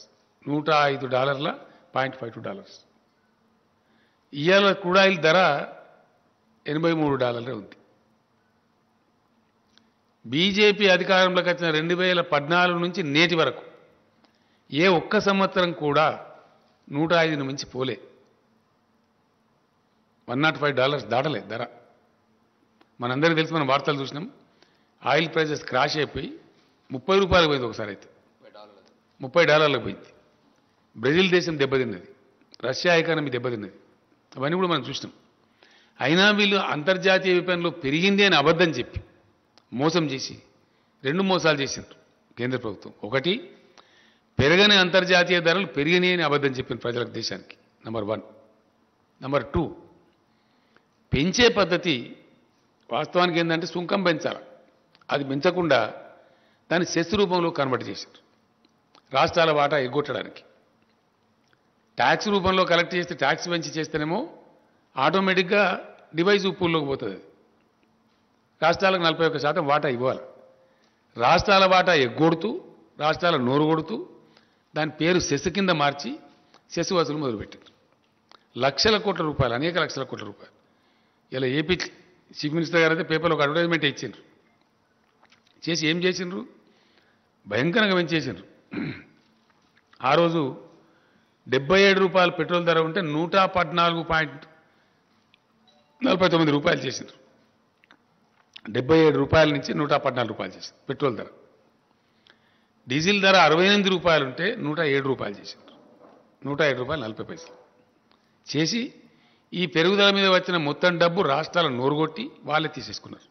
$105.52. ఇవాళ క్రూడ్ ఆయిల్ ధర $83 ఉంది. బీజేపీ అధికారంలోకి వచ్చిన 2014 నుంచి నేటి వరకు ఏ ఒక్క సంవత్సరం కూడా 105ని మించి పోలే. $105 దాటలే ధర. మనందరికీ తెలిసి మనం వార్తలు చూసినాం. ఆయిల్ ప్రైజెస్ క్రాష్ అయిపోయి $30 పోయింది, ఒకసారి అయితే $30 పోయింది. బ్రెజిల్ దేశం దెబ్బతిన్నది, రష్యా ఎకానమీ దెబ్బతిన్నది, అవన్నీ కూడా మనం చూసినాం. అయినా వీళ్ళు అంతర్జాతీయ విపణిలో పెరిగింది అని అబద్ధం చెప్పి మోసం చేసి 2 మోసాలు చేసిండ్రు కేంద్ర ప్రభుత్వం. ఒకటి, పెరగని అంతర్జాతీయ ధరలు పెరిగినాయి అని అబద్ధం చెప్పిన ప్రజలకు, దేశానికి. నంబర్ 1. నంబర్ 2, పెంచే పద్ధతి వాస్తవానికి ఏంటంటే సుంకం పెంచాలి, అది పెంచకుండా దాన్ని సెస్ రూపంలో కన్వర్ట్ చేశారు రాష్ట్రాల వాటా ఎగ్గొట్టడానికి. ట్యాక్స్ రూపంలో కలెక్ట్ చేస్తే, ట్యాక్స్ పెంచి చేస్తేనేమో ఆటోమేటిక్గా డివైజ్ పూల్లోకి పోతుంది. అది రాష్ట్రాలకు 41% వాటా ఇవ్వాలి. రాష్ట్రాల వాటా ఎగ్గొడుతూ, రాష్ట్రాల నోరు కొడుతూ దాని పేరు సెస్ కింద మార్చి సెస్ వసూలు మొదలుపెట్టారు. లక్షల కోట్ల రూపాయలు, అనేక లక్షల కోట్ల రూపాయలు. ఇలా ఏపీ చీఫ్ మినిస్టర్ గారు అయితే పేపర్లో ఒక అడ్వర్టైజ్మెంట్ ఇచ్చిండ్రు. చేసి ఏం చేసిండ్రు? భయంకరంగా పెంచేసిండ్రు. ఆ రోజు $77 పెట్రోల్ ధర ఉంటే $114.49 చేసిండ్రు. $77 నుంచి $114 చేసింది పెట్రోల్ ధర. డీజిల్ ధర $68 ఉంటే $107 చేసిండ్రు. $107.40 చేసి ఈ పెరుగుదల మీద వచ్చిన మొత్తం డబ్బు రాష్ట్రాల నోరుగొట్టి వాళ్ళే తీసేసుకున్నారు.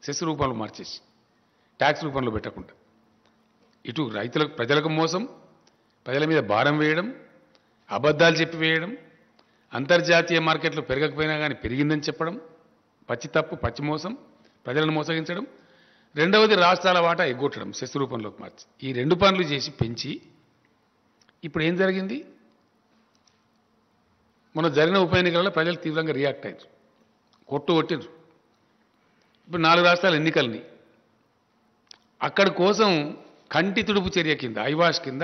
సెస్ రూపంలో మార్చేసి, ట్యాక్స్ రూపంలో పెట్టకుండా. ఇటు రైతులకు, ప్రజలకు మోసం, ప్రజల మీద భారం వేయడం, అబద్ధాలు చెప్పి వేయడం, అంతర్జాతీయ మార్కెట్లో పెరగకపోయినా కానీ పెరిగిందని చెప్పడం, పచ్చి తప్పు, పచ్చి మోసం, ప్రజలను మోసగించడం. రెండవది, రాష్ట్రాల వాటా ఎగ్గొట్టడం సెస్ రూపంలోకి మార్చి. ఈ 2 పనులు చేసి పెంచి ఇప్పుడు ఏం జరిగింది? మన జరిగిన ఉప ఎన్నికలలో ప్రజలు తీవ్రంగా రియాక్ట్ అయ్యారు, కొట్టిండ్రు. ఇప్పుడు 4 రాష్ట్రాల ఎన్నికల్ని అక్కడి కోసం కంటి తుడుపు చర్య కింద, ఐవాష్ కింద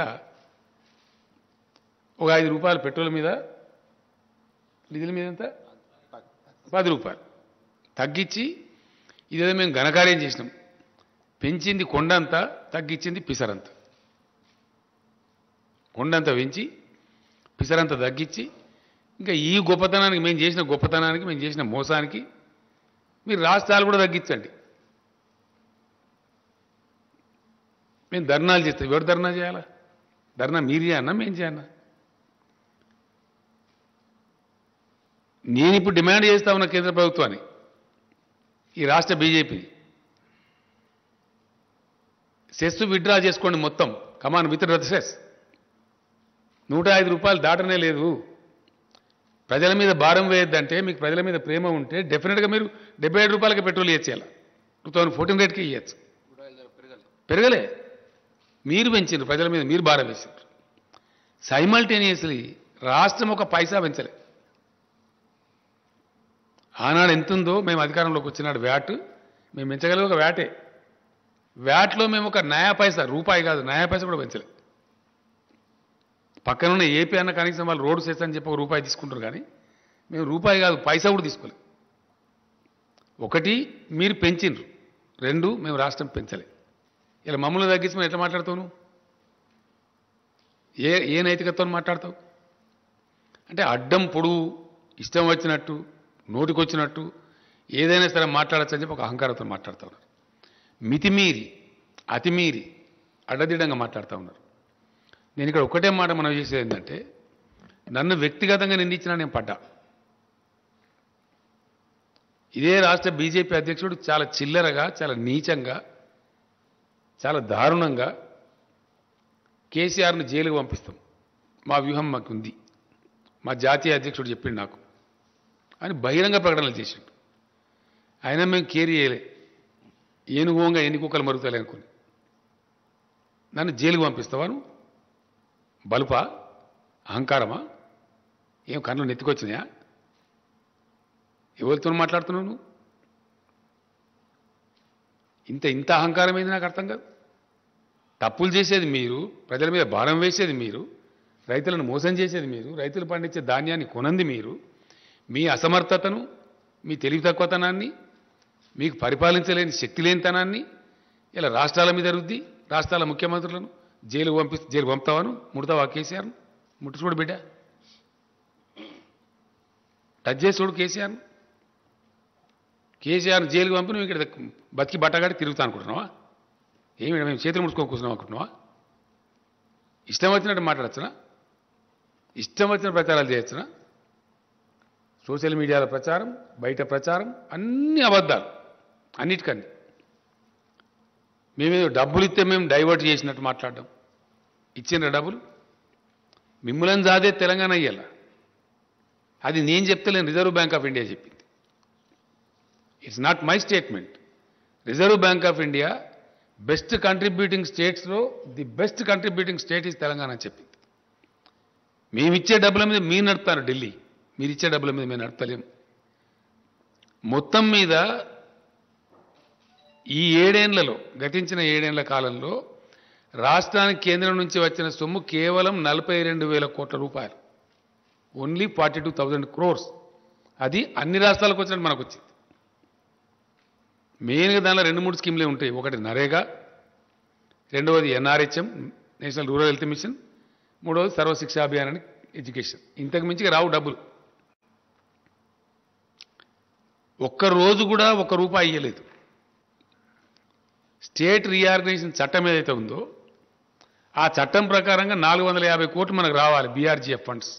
ఒక $5 పెట్రోల్ మీద, డీజిల్ మీద ఎంత $10 తగ్గించి, ఇదేదో మేము ఘనకార్యం చేసినాం, పెంచింది కొండంత, తగ్గించింది పిసరంత. కొండంత పెంచి పిసరంత తగ్గించి ఇంకా ఈ గొప్పతనానికి మేము చేసిన గొప్పతనానికి మేము చేసిన మోసానికి మీరు రాష్ట్రాలు కూడా తగ్గించండి. మేము ధర్నాలు చేస్తాం. ఎవరు ధర్నా చేయాలా? ధర్నా మీరు చేయన్నా మేము చేయన్నా? నేను ఇప్పుడు డిమాండ్ చేస్తా ఉన్న కేంద్ర ప్రభుత్వాన్ని, ఈ రాష్ట్ర బీజేపీని, సెస్ విత్డ్రా చేసుకోండి మొత్తం. కమాన్ విత్ సెస్. 105 రూపాయలు దాటనే లేదు. ప్రజల మీద భారం వేయద్దంటే, మీకు ప్రజల మీద ప్రేమ ఉంటే డెఫినెట్గా మీరు 77 రూపాయలకి పెట్రోల్ ఇచ్చేయాలి. 2014 రేట్కి ఇవ్వచ్చు. పెరగలే, మీరు పెంచారు. ప్రజల మీద మీరు భారం వేసారు. సైమల్టేనియస్లీ రాష్ట్రం ఒక పైసా పెంచలే. ఆనాడు ఎంతుందో మేము అధికారంలోకి వచ్చినాడు వ్యాట్ మేము పెంచగలిగే ఒక వ్యాటే. వ్యాట్లో మేము ఒక నయా పైసా, రూపాయి కాదు నయా పైసా కూడా పెంచలే. పక్కనున్న ఏపీ అన్న కనీసం వాళ్ళు రోడ్డు సెస్ అని చెప్పి ఒక రూపాయి తీసుకుంటారు, కానీ మేము రూపాయి కాదు పైసా కూడా తీసుకోలేదు. ఒకటి మీరు పెంచిండ్రు, 2 మేము రాష్ట్రం పెంచలే. ఇలా మమ్మల్ని తగ్గించి మనం ఎట్లా మాట్లాడతావు? నువ్వు ఏ నైతికతతో మాట్లాడతావు? అంటే అడ్డం పొడువు ఇష్టం వచ్చినట్టు నోటికొచ్చినట్టు ఏదైనా సరే మాట్లాడచ్చు అని చెప్పి ఒక అహంకారంతో మాట్లాడుతూ ఉన్నారు. మితిమీరి అతిమీరి అడ్డదిడ్డంగా మాట్లాడుతూ ఉన్నారు. నేను ఇక్కడ ఒకటే మాట మనం చేసేది ఏంటంటే, నన్ను వ్యక్తిగతంగా నిందించినా నేను పడ్డా. ఇదే రాష్ట్ర బీజేపీ అధ్యక్షుడు చాలా చిల్లరగా, చాలా నీచంగా, చాలా దారుణంగా కేసీఆర్ను జైలుకు పంపిస్తాం, మా వ్యూహం మాకుంది, మా జాతీయ అధ్యక్షుడు చెప్పిండు నాకు అని బహిరంగ ప్రకటనలు చేసిండు. అయినా మేము కేర్ చేయలే. ఏనుగోంగా ఎన్ని కుక్కలు మరుగుతాయి అనుకుని నన్ను జైలుకు పంపిస్తావాను? బలుపా? అహంకారమా? ఏం కళ్ళు నెత్తికొచ్చినాయా? ఎవరితో మాట్లాడుతున్నావు నువ్వు? ఇంత అహంకారం ఏంది నాకు అర్థం కాదు. తప్పులు చేసేది మీరు, ప్రజల మీద భారం వేసేది మీరు, రైతులను మోసం చేసేది మీరు, రైతులు పండించే ధాన్యాన్ని కొనంది మీరు. మీ అసమర్థతను, మీ తెలివి తక్కువతనాన్ని, మీకు పరిపాలించలేని శక్తి లేనితనాన్ని ఇలా రాష్ట్రాల మీద రుద్ది రాష్ట్రాల ముఖ్యమంత్రులను జైలు పంపుతావాను? ముడతావా కేసీఆర్ను? ముట్టు చూడు బిడ్డ, టచ్ చేసి చూడు కేసీఆర్ను. కేసీఆర్ను జైలుకు పంపి నువ్వు ఇక్కడ బతికి బట్టగాడి తిరుగుతా అనుకుంటున్నావా? ఏమి మేము చేతులు ముడుచుకొని కూర్చున్నాం అనుకుంటున్నావా? ఇష్టం వచ్చినట్టు మాట్లాడచ్చునా? ఇష్టం వచ్చిన ప్రచారాలు చేయొచ్చునా? సోషల్ మీడియాలో ప్రచారం, బయట ప్రచారం అన్ని అబద్ధాలు, అన్నిటికన్నీ. మేమేదో డబ్బులు ఇస్తే మేము డైవర్ట్ చేసినట్టు మాట్లాడడం. ఇచ్చిన డబ్బులు మిమ్మల్ని జాదే తెలంగాణ అయ్యేలా. అది నేను చెప్తలేను, రిజర్వ్ బ్యాంక్ ఆఫ్ ఇండియా చెప్పింది. It's not my statement. Reserve bank of India best contributing స్టేట్స్లో the best contributing state is Telangana అని చెప్పింది. మేమిచ్చే డబ్బుల మీద మీరు నడుపుతారు ఢిల్లీ, మీరు ఇచ్చే డబ్బుల మీద మేము నడపలేము. మొత్తం మీద ఈ 7 ఏళ్లలో, గతించిన 7 ఏళ్ల కాలంలో రాష్ట్రానికి కేంద్రం నుంచి వచ్చిన సొమ్ము కేవలం 42,000 కోట్ల రూపాయలు. Only 42,000 crores. అది అన్ని రాష్ట్రాలకు వచ్చినట్టు మనకు వచ్చింది. మెయిన్గా దానిలో 2-3 స్కీమ్లే ఉంటాయి. ఒకటి నరేగా, రెండవది NRHM, national rural health machine, మూడవది సర్వశిక్ష అభియాన్ అని ఎడ్యుకేషన్. ఇంతకు మించి రావు డబ్బులు. ఒక్కరోజు కూడా ఒక్క రూపాయి ఇవ్వలేదు. స్టేట్ రీఆర్గనైజేషన్ చట్టం ఏదైతే ఉందో ఆ చట్టం ప్రకారంగా 450 కోట్లు మనకు రావాలి. BRGF funds,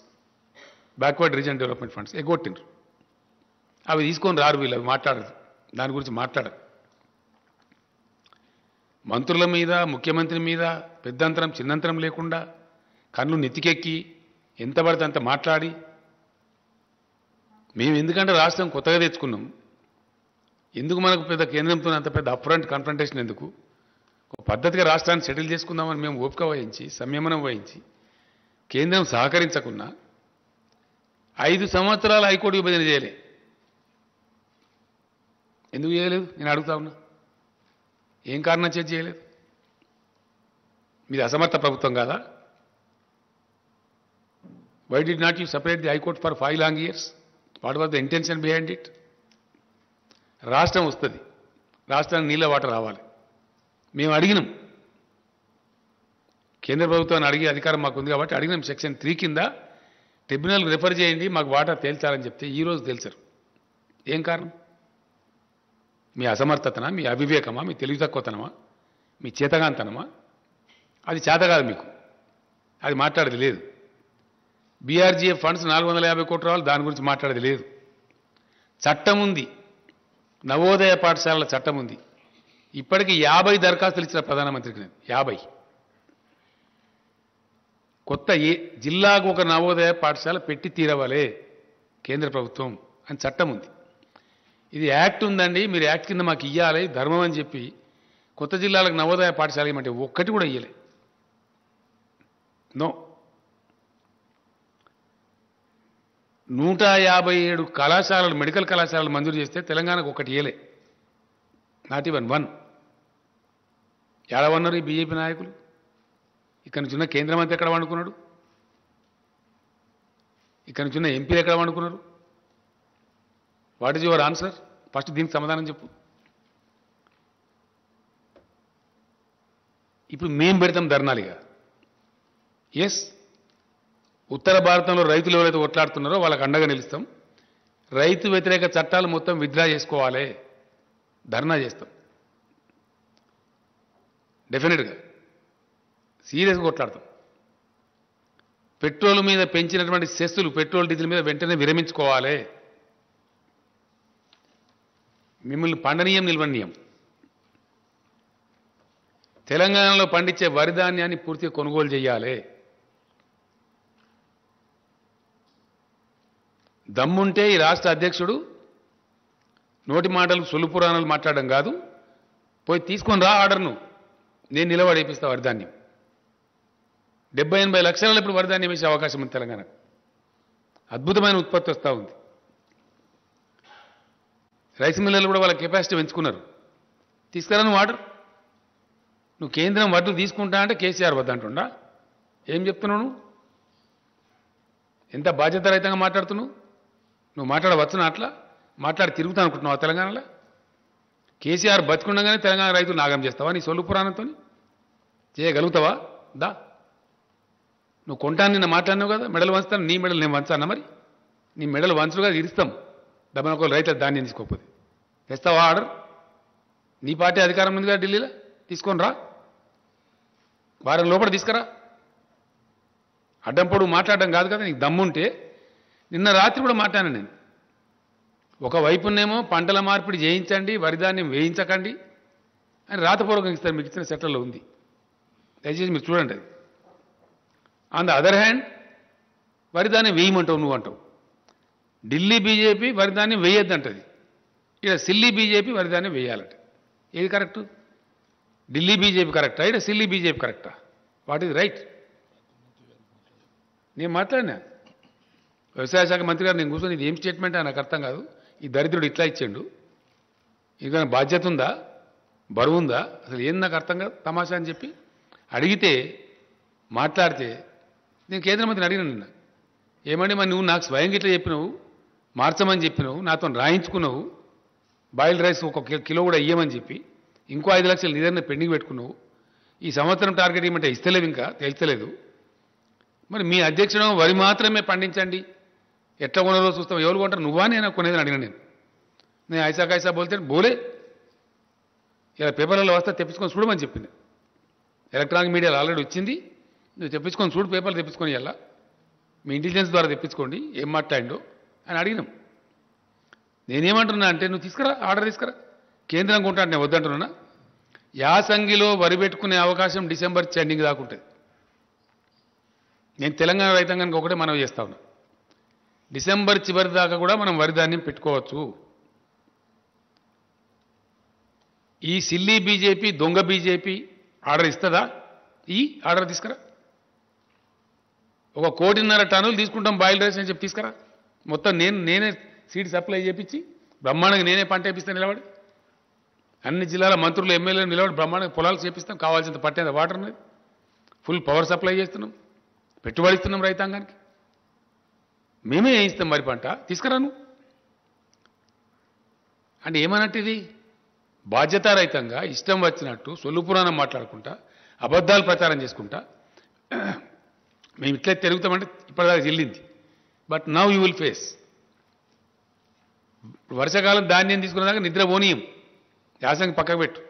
backward region development funds ఎగ్గొట్టిండ్రు. అవి తీసుకొని రారు వీళ్ళు, అవి మాట్లాడరు, దాని గురించి మాట్లాడరు. మంత్రుల మీద, ముఖ్యమంత్రి మీద పెద్దంతరం చిన్నంతరం లేకుండా కళ్ళు నెత్తికెక్కి ఎంత పడితే అంత మాట్లాడి, మేము ఎందుకంటే రాష్ట్రం కొత్తగా తెచ్చుకున్నాం, ఎందుకు మనకు పెద్ద కేంద్రంతో అంత పెద్ద అప్ఫ్రంట్ కన్ఫ్రంటేషన్ ఎందుకు, ఒక పద్ధతిగా రాష్ట్రాన్ని సెటిల్ చేసుకుందామని మేము ఓపిక వహించి సంయమనం వహించి కేంద్రం సహకరించకున్నా 5 సంవత్సరాలు హైకోర్టు విభజన చేయలే. ఎందుకు చేయలేదు నేను అడుగుతా ఉన్నా? ఏం కారణం చేసి చేయలేదు? మీది అసమర్థ ప్రభుత్వం కాదా? Why did not you separate the high court for 5 long years? What was the intention behind it? రాష్ట్రం వస్తుంది, రాష్ట్రానికి నీళ్ళ వాటర్ రావాలి. మేము అడిగినాం, కేంద్ర ప్రభుత్వాన్ని అడిగే అధికారం మాకు ఉంది కాబట్టి అడిగినాం. సెక్షన్ 3 కింద ట్రిబ్యునల్కి రిఫర్ చేయండి మాకు వాటా తేల్చాలని చెప్తే ఈరోజు తేల్చారు. ఏం కారణం? మీ అసమర్థతనా, మీ అవివేకమా, మీ తెలివి తక్కువతనమా, మీ చేతగాంతనమా? అది చేత కాదు మీకు, అది మాట్లాడేది లేదు. బీఆర్జీఎఫ్ ఫండ్స్ 450 కోట్ల రావాలి, దాని గురించి మాట్లాడేది లేదు. చట్టం ఉంది, నవోదయ పాఠశాలల చట్టం ఉంది. ఇప్పటికి 50 దరఖాస్తులు ఇచ్చిన ప్రధానమంత్రికి నేను 50. కొత్త జిల్లాకు ఒక నవోదయ పాఠశాల పెట్టి తీరవలే కేంద్ర ప్రభుత్వం అని చట్టం ఉంది. ఇది యాక్ట్ ఉందండి, మీరు యాక్ట్ కింద మాకు ఇవ్వాలి ధర్మం అని చెప్పి కొత్త జిల్లాలకు నవోదయ పాఠశాల ఇవ్వమంటే ఒక్కటి కూడా ఇయ్యలే. నో. 157 కళాశాలలు, మెడికల్ కళాశాలలు మంజూరు చేస్తే తెలంగాణకు ఒకటి ఇయ్యలే. Not even one. ఏడవన్నారు ఈ బీజేపీ నాయకులు? ఇక్కడ నుంచి ఉన్న కేంద్ర మంత్రి ఎక్కడ వండుకున్నాడు? ఇక్కడ నుంచి ఉన్న ఎంపీలు ఎక్కడ వండుకున్నారు? What is your answer? First దీనికి సమాధానం చెప్పు. ఇప్పుడు మేం పెడతాం ధర్నాలుగా. ఎస్, ఉత్తర భారతంలో రైతులు ఎవరైతే కొట్లాడుతున్నారో వాళ్ళకి అండగా నిలుస్తాం. రైతు వ్యతిరేక చట్టాలు మొత్తం విత్డ్రా చేసుకోవాలి, ధర్నా చేస్తాం. డెఫినెట్గా సీరియస్గా కొట్లాడతాం. పెట్రోల్ మీద పెంచినటువంటి సెస్సులు, పెట్రోల్ డీజిల్ మీద వెంటనే విరమించుకోవాలి. మిమ్మల్ని పండనీయం, నిల్వనీయం. తెలంగాణలో పండించే వరి ధాన్యాన్ని పూర్తిగా కొనుగోలు చేయాలి. దమ్ముంటే ఈ రాష్ట్ర అధ్యక్షుడు నోటి మాటలు సొల్లు పురాణాలు మాట్లాడడం కాదు, పోయి తీసుకొని రా ఆర్డర్ను, నేను నిలబడేపిస్తా వరిధాన్యం. 70-80 లక్షలలో ఇప్పుడు వరిధాన్యం వేసే అవకాశం ఉంది తెలంగాణకు. అద్భుతమైన ఉత్పత్తి వస్తూ ఉంది. రైస్ మిల్లర్లు కూడా వాళ్ళ కెపాసిటీ పెంచుకున్నారు. తీసుకురా నువ్వు ఆర్డర్. నువ్వు కేంద్రం వడ్లు తీసుకుంటా అంటే కేసీఆర్ వద్దంటుండా? ఏం చెప్తున్నావు నువ్వు? ఎంత బాధ్యతారహితంగా మాట్లాడుతున్నావు నువ్వు? మాట్లాడవచ్చునా? అట్లా మాట్లాడి తిరుగుతా అనుకుంటున్నావు తెలంగాణలో? కేసీఆర్ బతుకుండగానే తెలంగాణ రైతులు నాగం చేస్తావా నీ సొల్లు పురాణంతో? చేయగలుగుతావా? దా, నువ్వు కొంటాను నిన్న మాట్లాడినావు కదా, మెడలు వంచుతాను. నీ మెడలు నేను వంచానా? మరి నీ మెడలు వంచులుగా ఇరుస్తాం డబ్బున రైతులు ధాన్యం తీసుకోకపోతే. తెస్తావా ఆర్డర్? నీ పార్టీ అధికారం ఉంది కదా ఢిల్లీలో, తీసుకొని రా. వారం లోపల తీసుకురా. అడ్డంపొడు మాట్లాడడం కాదు కదా, నీకు దమ్ముంటే. నిన్న రాత్రి కూడా మాట్లాడాను నేను. ఒకవైపునేమో పంటల మార్పిడి చేయించండి, వరిధాన్యం వేయించకండి అని రాతపూర్వకంగా ఇస్తారు, మీకు ఇచ్చిన సెట్లలో ఉంది, దయచేసి మీరు చూడండి. అది ఆన్ ద అదర్ హ్యాండ్ వరిధాన్యం వేయమంటావు నువ్వు అంటావు. ఢిల్లీ బీజేపీ వరిధాన్యం వేయొద్దంటది, ఇక్కడ సిల్లీ బీజేపీ వరిధాన్యం వేయాలంట. ఏది కరెక్టు? ఢిల్లీ బీజేపీ కరెక్టా, ఇక్కడ సిల్లీ బీజేపీ కరెక్టా? What is right? నేను మాట్లాడినా వ్యవసాయ శాఖ మంత్రి గారు, నేను కూర్చొని ఇది ఏం స్టేట్మెంట్ అని నాకు అర్థం కాదు, ఈ దరిద్రుడు ఇట్లా ఇచ్చాడు, ఇంకా బాధ్యత ఉందా, బరువు ఉందా, అసలు ఏం నాకు అర్థం కాదు, తమాషా అని చెప్పి అడిగితే మాట్లాడితే నేను కేంద్ర మంత్రిని అడిగిన నిన్న, ఏమండి మరి నువ్వు నాకు స్వయంగా ఇట్లా చెప్పినావు, మార్చమని చెప్పినావు, నాతో రాయించుకున్నావు, బాయిల్డ్ రైస్ 1 కిలో కూడా ఇయ్యమని చెప్పి ఇంకో 5 లక్షలు నిధులను పెండింగ్ పెట్టుకున్నావు, ఈ సంవత్సరం టార్గెట్ ఇవ్వమంటే ఇస్తలేవు, ఇంకా తేల్చలేదు. మరి మీ అధ్యక్షుడు వరి మాత్రమే పండించండి, ఎట్లా కొనరో చూస్తాం, ఎవరు కొంటారు, నువ్వా నేను కొనేదని అడిగిన. నేను ఐసా కైసా బోల్తే బోలే, ఇలా పేపర్లలో వస్తే తెప్పించుకొని చూడమని చెప్పింది. ఎలక్ట్రానిక్ మీడియాలో ఆల్రెడీ వచ్చింది, నువ్వు తెప్పించుకొని చూడు, పేపర్లు తెప్పించుకొని ఇలా మీ ఇంటెలిజెన్స్ ద్వారా తెప్పించుకోండి ఏం మాట్లాడిండో అని అడిగినాం. నేనేమంటున్నా అంటే నువ్వు తీసుకురా, ఆర్డర్ తీసుకురా, కేంద్రం కొంటా నేను వద్దంటున్నా. యాసంగిలో వరి పెట్టుకునే అవకాశం డిసెంబర్ ఎండింగ్ దాకా ఉంటుంది. నేను తెలంగాణ రైతాంగానికి ఒకటే మనవి చేస్తా ఉన్నా, డిసెంబర్ చివరి దాకా కూడా మనం వరి ధాన్యం పెట్టుకోవచ్చు. ఈ సిల్లీ బీజేపీ, దొంగ బీజేపీ ఆర్డర్ ఇస్తుందా? ఈ ఆర్డర్ తీసుకురా. 1.5 కోటి టన్నులు తీసుకుంటాం బాయిల్ రైస్ అని చెప్పి తీసుకురా. మొత్తం నేనే సీడ్ సప్లై చేయించి బ్రహ్మాండంగా నేనే పంట వేపిస్తాను నిలబడి. అన్ని జిల్లాల మంత్రులు, ఎమ్మెల్యేలు నిలబడి బ్రహ్మాండంగా పొలాలు చేపిస్తాం, కావాల్సినంత పట్టేంత వాటర్ ఉన్నది, ఫుల్ పవర్ సప్లై చేస్తున్నాం, పెట్టుబడి ఇస్తున్నాం రైతాంగానికి, మేమే వేయిస్తాం మరి పంట, తీసుకురాను అంటే ఏమన్నట్టు? ఇది బాధ్యతారహితంగా ఇష్టం వచ్చినట్టు సొల్లు పురాణం మాట్లాడుకుంటా, అబద్ధాలు ప్రచారం చేసుకుంటా మేము ఇట్లా తిరుగుతామంటే ఇప్పటిదాకా చెల్లింది. But now you will face. వర్షాకాలం ధాన్యం తీసుకునేదాకా నిద్ర పోనీయం, యాసంగి పక్కకు పెట్టు.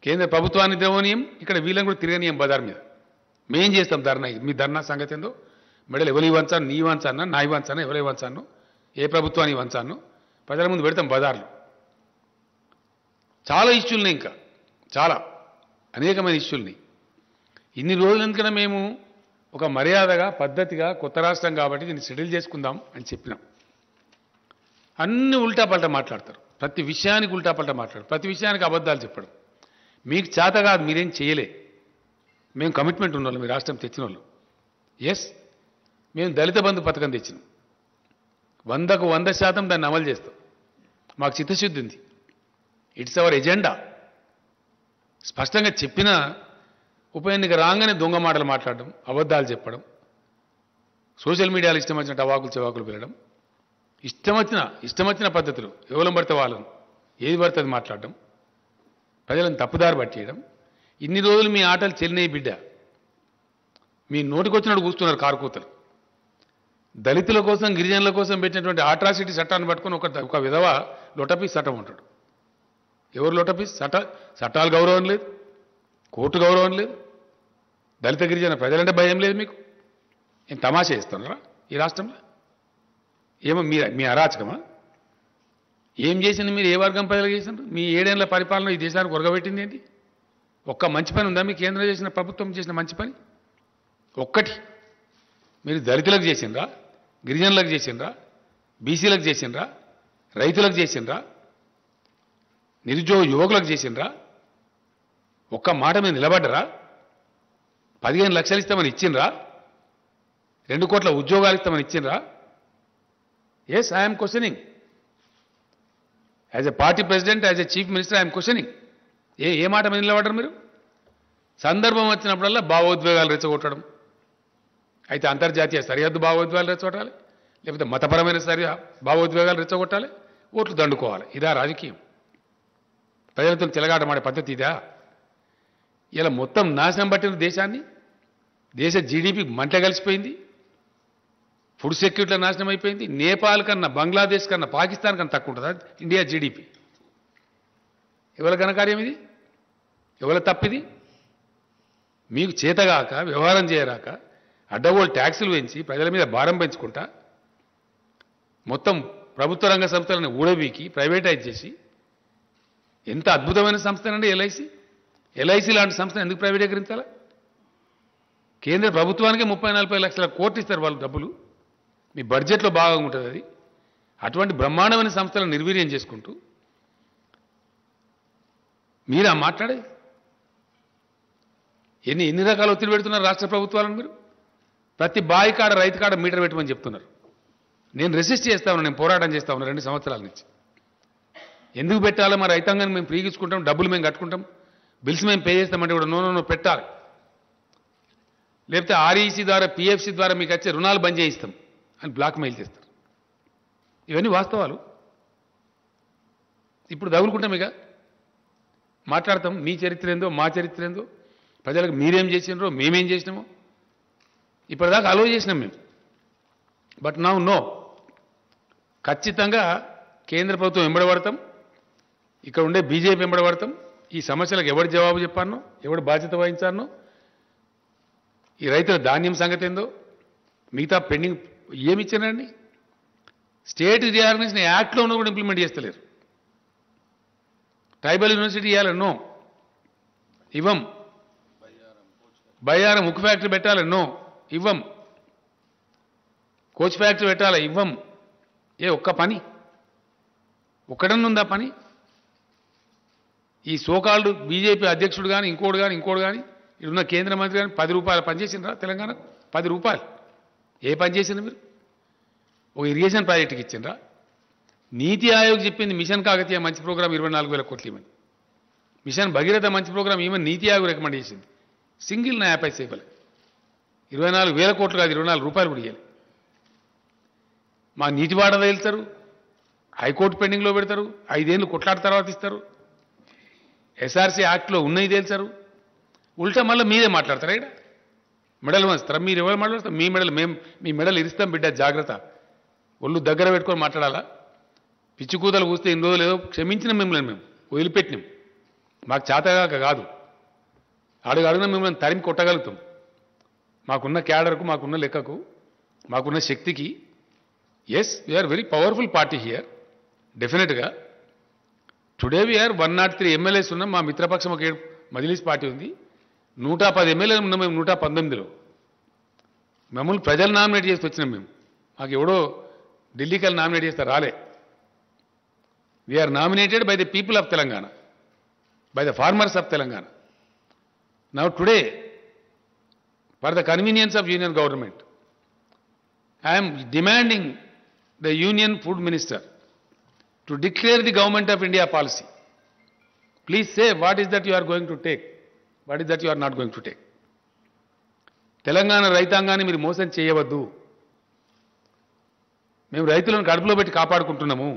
కేంద్ర ప్రభుత్వాన్ని నిద్ర పోనీయం, ఇక్కడ వీళ్ళని కూడా తిరగనీయం బజార్ మీద. మేం చేస్తాం ధర్నా. మీ ధర్నా సంగతి ఏందో మెడలు ఎవరు ఇవ్వంచాను, నీ ఇవ్వంచాను, నా ఇవ్వంచాను, ఎవరు ఇవ్వంచాను, ఏ ప్రభుత్వాన్ని ఇవ్వంచాను, ప్రజల ముందు పెడతాం బజార్లో. చాలా ఇష్యూలున్నాయి, ఇంకా చాలా అనేకమైన ఇష్యూల్ని. ఇన్ని రోజులు ఎందుకన్నా మేము ఒక మర్యాదగా పద్ధతిగా కొత్త రాష్ట్రం కాబట్టి దీన్ని సెటిల్ చేసుకుందాం అని చెప్పినాం. అన్ని ఉల్టాపల్టా మాట్లాడతారు, ప్రతి విషయానికి ఉల్టాపల్టా మాట్లాడతారు, ప్రతి విషయానికి అబద్ధాలు చెప్పడం. మీకు చేత కాదు, మీరేం చేయలే. మేము కమిట్మెంట్ ఉన్నోళ్ళం, మీ రాష్ట్రం తెచ్చిన వాళ్ళు. ఎస్, మేము దళిత బంధు పథకం తెచ్చినాం. 100కు 100% దాన్ని అమలు చేస్తాం. మాకు చిత్తశుద్ధి ఉంది. It's our agenda. స్పష్టంగా చెప్పిన ఉప ఎన్నిక రాగానే దొంగ మాటలు మాట్లాడడం, అబద్ధాలు చెప్పడం, సోషల్ మీడియాలో ఇష్టం వచ్చినట్టు అవాకులు చెవాకులు పెరగడం, ఇష్టం వచ్చిన పద్ధతులు ఎవరు పడితే వాళ్ళను ఏది పడితే అది మాట్లాడడం, ప్రజలను తప్పుదారి పట్టేయడం. ఇన్ని రోజులు మీ ఆటలు చెల్లినవి బిడ్డ. మీ నోటికొచ్చినట్టు కూస్తున్నారు కారుకూతలు. దళితుల కోసం గిరిజనుల కోసం పెట్టినటువంటి అట్రాసిటీ చట్టాన్ని పట్టుకొని ఒక విధవ లొటపీస్ చట్టం ఉంటాడు. ఎవరు లొటపీస్? చట్టాలు గౌరవం లేదు, కోర్టు గౌరవం లేదు, దళిత గిరిజన ప్రజలంటే భయం లేదు. మీకు ఏం తమాషా చేస్తున్నారా ఈ రాష్ట్రంలో? ఏమో మీ అరాచకమా? ఏం చేసింది మీరు? ఏ వర్గం ప్రజలు చేసినారు? మీ 7 ఏళ్ల పరిపాలన ఈ దేశానికి ఒరగబెట్టింది ఏంటి? ఒక్క మంచి పని ఉందా మీ కేంద్రం చేసిన, ప్రభుత్వం చేసిన మంచి పని? ఒక్కటి మీరు దళితులకు చేసిండ్రా, గిరిజనులకు చేసిండ్రా, బీసీలకు చేసిండ్రా, రైతులకు చేసిండ్రా, నిరుద్యోగ యువకులకు చేసిండ్రా? ఒక్క మాట మీద నిలబడ్డరా? 15 లక్షలు ఇస్తామని ఇచ్చిండ్రా? 2 కోట్ల ఉద్యోగాలు ఇస్తామని ఇచ్చిండ్రా? Yes, I'm questioning. As a party president, as a chief minister, I'm questioning. ఏ మాట మీద నిలబడ్డారు మీరు? సందర్భం వచ్చినప్పుడల్లా భావోద్వేగాలు రెచ్చగొట్టడం. అయితే అంతర్జాతీయ సరిహద్దు భావోద్వేగాలు రెచ్చగొట్టాలి, లేకపోతే మతపరమైన భావోద్వేగాలు రెచ్చగొట్టాలి, ఓట్లు దండుకోవాలి. ఇదా రాజకీయం? ప్రజలతో చెలగాటమాడే పద్ధతి ఇదా? ఇలా మొత్తం నాశనం పట్టిన దేశాన్ని, దేశ జీడిపి మంట కలిసిపోయింది, ఫుడ్ సెక్యూరిటీలో నాశనం అయిపోయింది. నేపాల్ కన్నా, బంగ్లాదేశ్ కన్నా, పాకిస్తాన్ కన్నా తక్కువ ఉంటుందా ఇండియా జీడిపి? ఎవరి ఘనకార్యం ఇది? ఎవరి తప్పిది? మీకు చేతగాక, వ్యవహారం చేయరాక, అడ్డగోలు ట్యాక్సులు పెంచి ప్రజల మీద భారం పెంచుకుంటా, మొత్తం ప్రభుత్వ రంగ సంస్థలను ఊడబీకి ప్రైవేటైజ్ చేసి, ఎంత అద్భుతమైన సంస్థనండి ఎల్ఐసి. ఎల్ఐసి లాంటి సంస్థను ఎందుకు ప్రైవేటీకరించాలా? కేంద్ర ప్రభుత్వానికే 30-40 లక్షల కోట్లు ఇస్తారు వాళ్ళు డబ్బులు. మీ బడ్జెట్లో భాగంగా ఉంటుంది అది. అటువంటి బ్రహ్మాండమైన సంస్థలను నిర్వీర్యం చేసుకుంటూ మీరా మాట్లాడేది? ఎన్ని రకాల ఒత్తిడి పెడుతున్నారు రాష్ట్ర ప్రభుత్వాలను మీరు? ప్రతి బాయి కాడ, రైతు కాడ మీటర్ పెట్టమని చెప్తున్నారు. నేను రెసిస్ట్ చేస్తా ఉన్నాను, నేను పోరాటం చేస్తా ఉన్నాను 2 సంవత్సరాల నుంచి. ఎందుకు పెట్టాలో? మా రైతాంగాన్ని మేము ప్రీగించుకుంటాం, డబ్బులు మేము కట్టుకుంటాం, బిల్స్ మేము పే చేస్తామంటే కూడా నో పెట్టాలి. లేకపోతే ఆర్ఈసీ ద్వారా, పిఎఫ్సి ద్వారా మీకు వచ్చే రుణాలు బంద్ చేయిస్తాం అని బ్లాక్ మెయిల్ చేస్తారు. ఇవన్నీ వాస్తవాలు. ఇప్పుడు తగులుకుంటాం, ఇక మాట్లాడతాం. మీ చరిత్ర ఏందో, మా చరిత్ర ఏందో, ప్రజలకు మీరేం చేసినారో, మేమేం చేసినామో ఇప్పటిదాకా అలో చేసినాం మేము. బట్ నో, ఖచ్చితంగా కేంద్ర ప్రభుత్వం వెంబడబడతాం, ఇక్కడ ఉండే బీజేపీ వెంబడబడతాం. ఈ సమస్యలకు ఎవరు జవాబు చెప్పానో, ఎవరు బాధ్యత వహించానో, ఈ రైతుల ధాన్యం సంగతి ఏందో, మిగతా పెండింగ్ ఏమి ఇచ్చానండి? స్టేట్ రీఆర్గనైజేషన్ యాక్ట్లో ఉన్న కూడా ఇంప్లిమెంట్ చేస్తలేరు. ట్రైబల్ యూనివర్సిటీ ఇవ్వాలి, నో ఇవ్వం. బయ్యారం ఉక్కు ఫ్యాక్టరీ పెట్టాలి, నో ఇవ్వం. కోచ్ ఫ్యాక్టరీ పెట్టాలి, ఇవ్వం. ఒక్క పని ఒక్కడన్నుందా పని? ఈ సోకాల్డ్ బీజేపీ అధ్యక్షుడు కానీ, ఇంకోటి కానీ ఇప్పుడున్న కేంద్ర మంత్రి కానీ 10 రూపాయలు పనిచేసిండ్రా తెలంగాణకు? 10 రూపాయలు ఏ పని చేసిండ్రు మీరు? ఒక ఇరిగేషన్ ప్రాజెక్టుకి ఇచ్చిండ్రా? నీతి ఆయోగ్ చెప్పింది మిషన్ కాకతీయ మంచి ప్రోగ్రాం 24,000 కోట్లు ఇవ్వని, మిషన్ భగీరథ మంచి ప్రోగ్రాం ఇవ్వని నీతి ఆయోగ్ రికమెండ్ చేసింది. సింగిల్ నా యాప్ అయితే ఇవ్వలే. 24,000 కోట్లు కాదు, 24 రూపాయలు కూడా ఇవ్వాలి. మా నీటి వాటా వెళ్తారు, హైకోర్టు పెండింగ్లో పెడతారు, 5 ఏళ్ళు కొట్లాట తర్వాత ఇస్తారు, ఎస్ఆర్సీ యాక్ట్లో ఉన్నది తేల్చారు. ఉల్టా మళ్ళీ మీరే మాట్లాడతారా? ఇక్కడ మెడల్ వంచుతారా? మీరు ఎవరు మాట్లాడతారు? మీ మెడల్ మేము మీ మెడల్ ఇస్తాం బిడ్డ, జాగ్రత్త. ఒళ్ళు దగ్గర పెట్టుకొని మాట్లాడాలా? పిచ్చి కూతలు కూస్తే ఇన్ని రోజులు ఏదో క్షమించిన మిమ్మల్ని మేము వదిలిపెట్టినాం. మాకు చేతగాక కాదు, అడుగున మిమ్మల్ని తరిమి కొట్టగలుగుతాం. మాకున్న క్యాడర్కు, మాకున్న లెక్కకు, మాకున్న శక్తికి. Yes, we are very powerful party here డెఫినెట్గా. టుడే వీఆర్ 103 ఎమ్మెల్యేస్ ఉన్నాం. మా మిత్రపక్షం ఒక మజ్లిస్ పార్టీ ఉంది. 110 ఎమ్మెల్యేలు ఉన్నాం మేము 119లో. మమ్మల్ని ప్రజలు నామినేట్ చేసి వచ్చినాం మేము. మాకు ఎవడో ఢిల్లీకి వెళ్ళి నామినేట్ చేస్తే రాలే. We are nominated by the people of Telangana, by the farmers of Telangana. Now today, for the convenience of union government, I am demanding the union food minister to declare the government of India policy. Please say what is that you are going to take, what is that you are not going to take. Telangana రైతాంగాన్ని మీరు మోసం చేయవద్దు. మేము రైతులను కడుపులో పెట్టి కాపాడుకుంటున్నాము.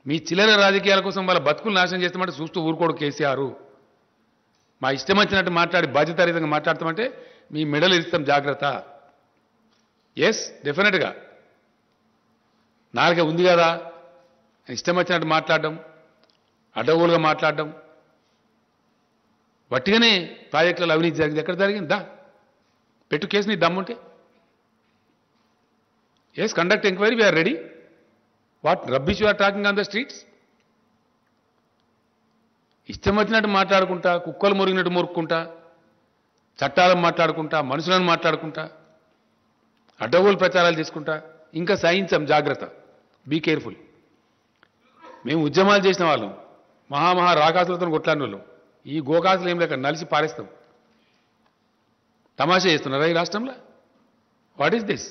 మీ చిల్లర రాజకీయాల కోసం వాళ్ళ బతుకులు నాశనం చేస్తామంటే చూస్తూ ఊరుకోడు కేసీఆర్. మా ఇష్టం వచ్చినట్టు మాట్లాడి బాధ్యతారహితంగా మాట్లాడతామంటే మీ మెడలు ఇస్తాం, జాగ్రత్త. ఎస్, డెఫినెట్గా నాలుగే ఉంది కదా ఇష్టం వచ్చినట్టు మాట్లాడడం, అడ్డగోలుగా మాట్లాడడం. వట్టిగానే ప్రాజెక్టులలో అవినీతి జరిగింది. ఎక్కడ జరిగిందా? పెట్టు కేసు, నీ దమ్ముంటే. Yes, conduct enquiry, we are ready. What rubbish you are talking on the streets? ఇష్టం వచ్చినట్టు మాట్లాడుకుంటా, కుక్కలు మురిగినట్టు మురుక్కుంటా, చట్టాలను మాట్లాడుకుంటా, మనుషులను మాట్లాడుకుంటా, అడ్డగోలు ప్రచారాలు చేసుకుంటా ఇంకా సహించాం, జాగ్రత్త. Be careful. మేము ఉద్యమాలు చేసిన వాళ్ళం, మహామహా రాకాసులతో కొట్లాడిన వాళ్ళం. ఈ గోకాసులు ఏం లేక నలిసి పారేస్తాం. తమాషా చేస్తున్నారా ఈ రాష్ట్రంలో? What is this?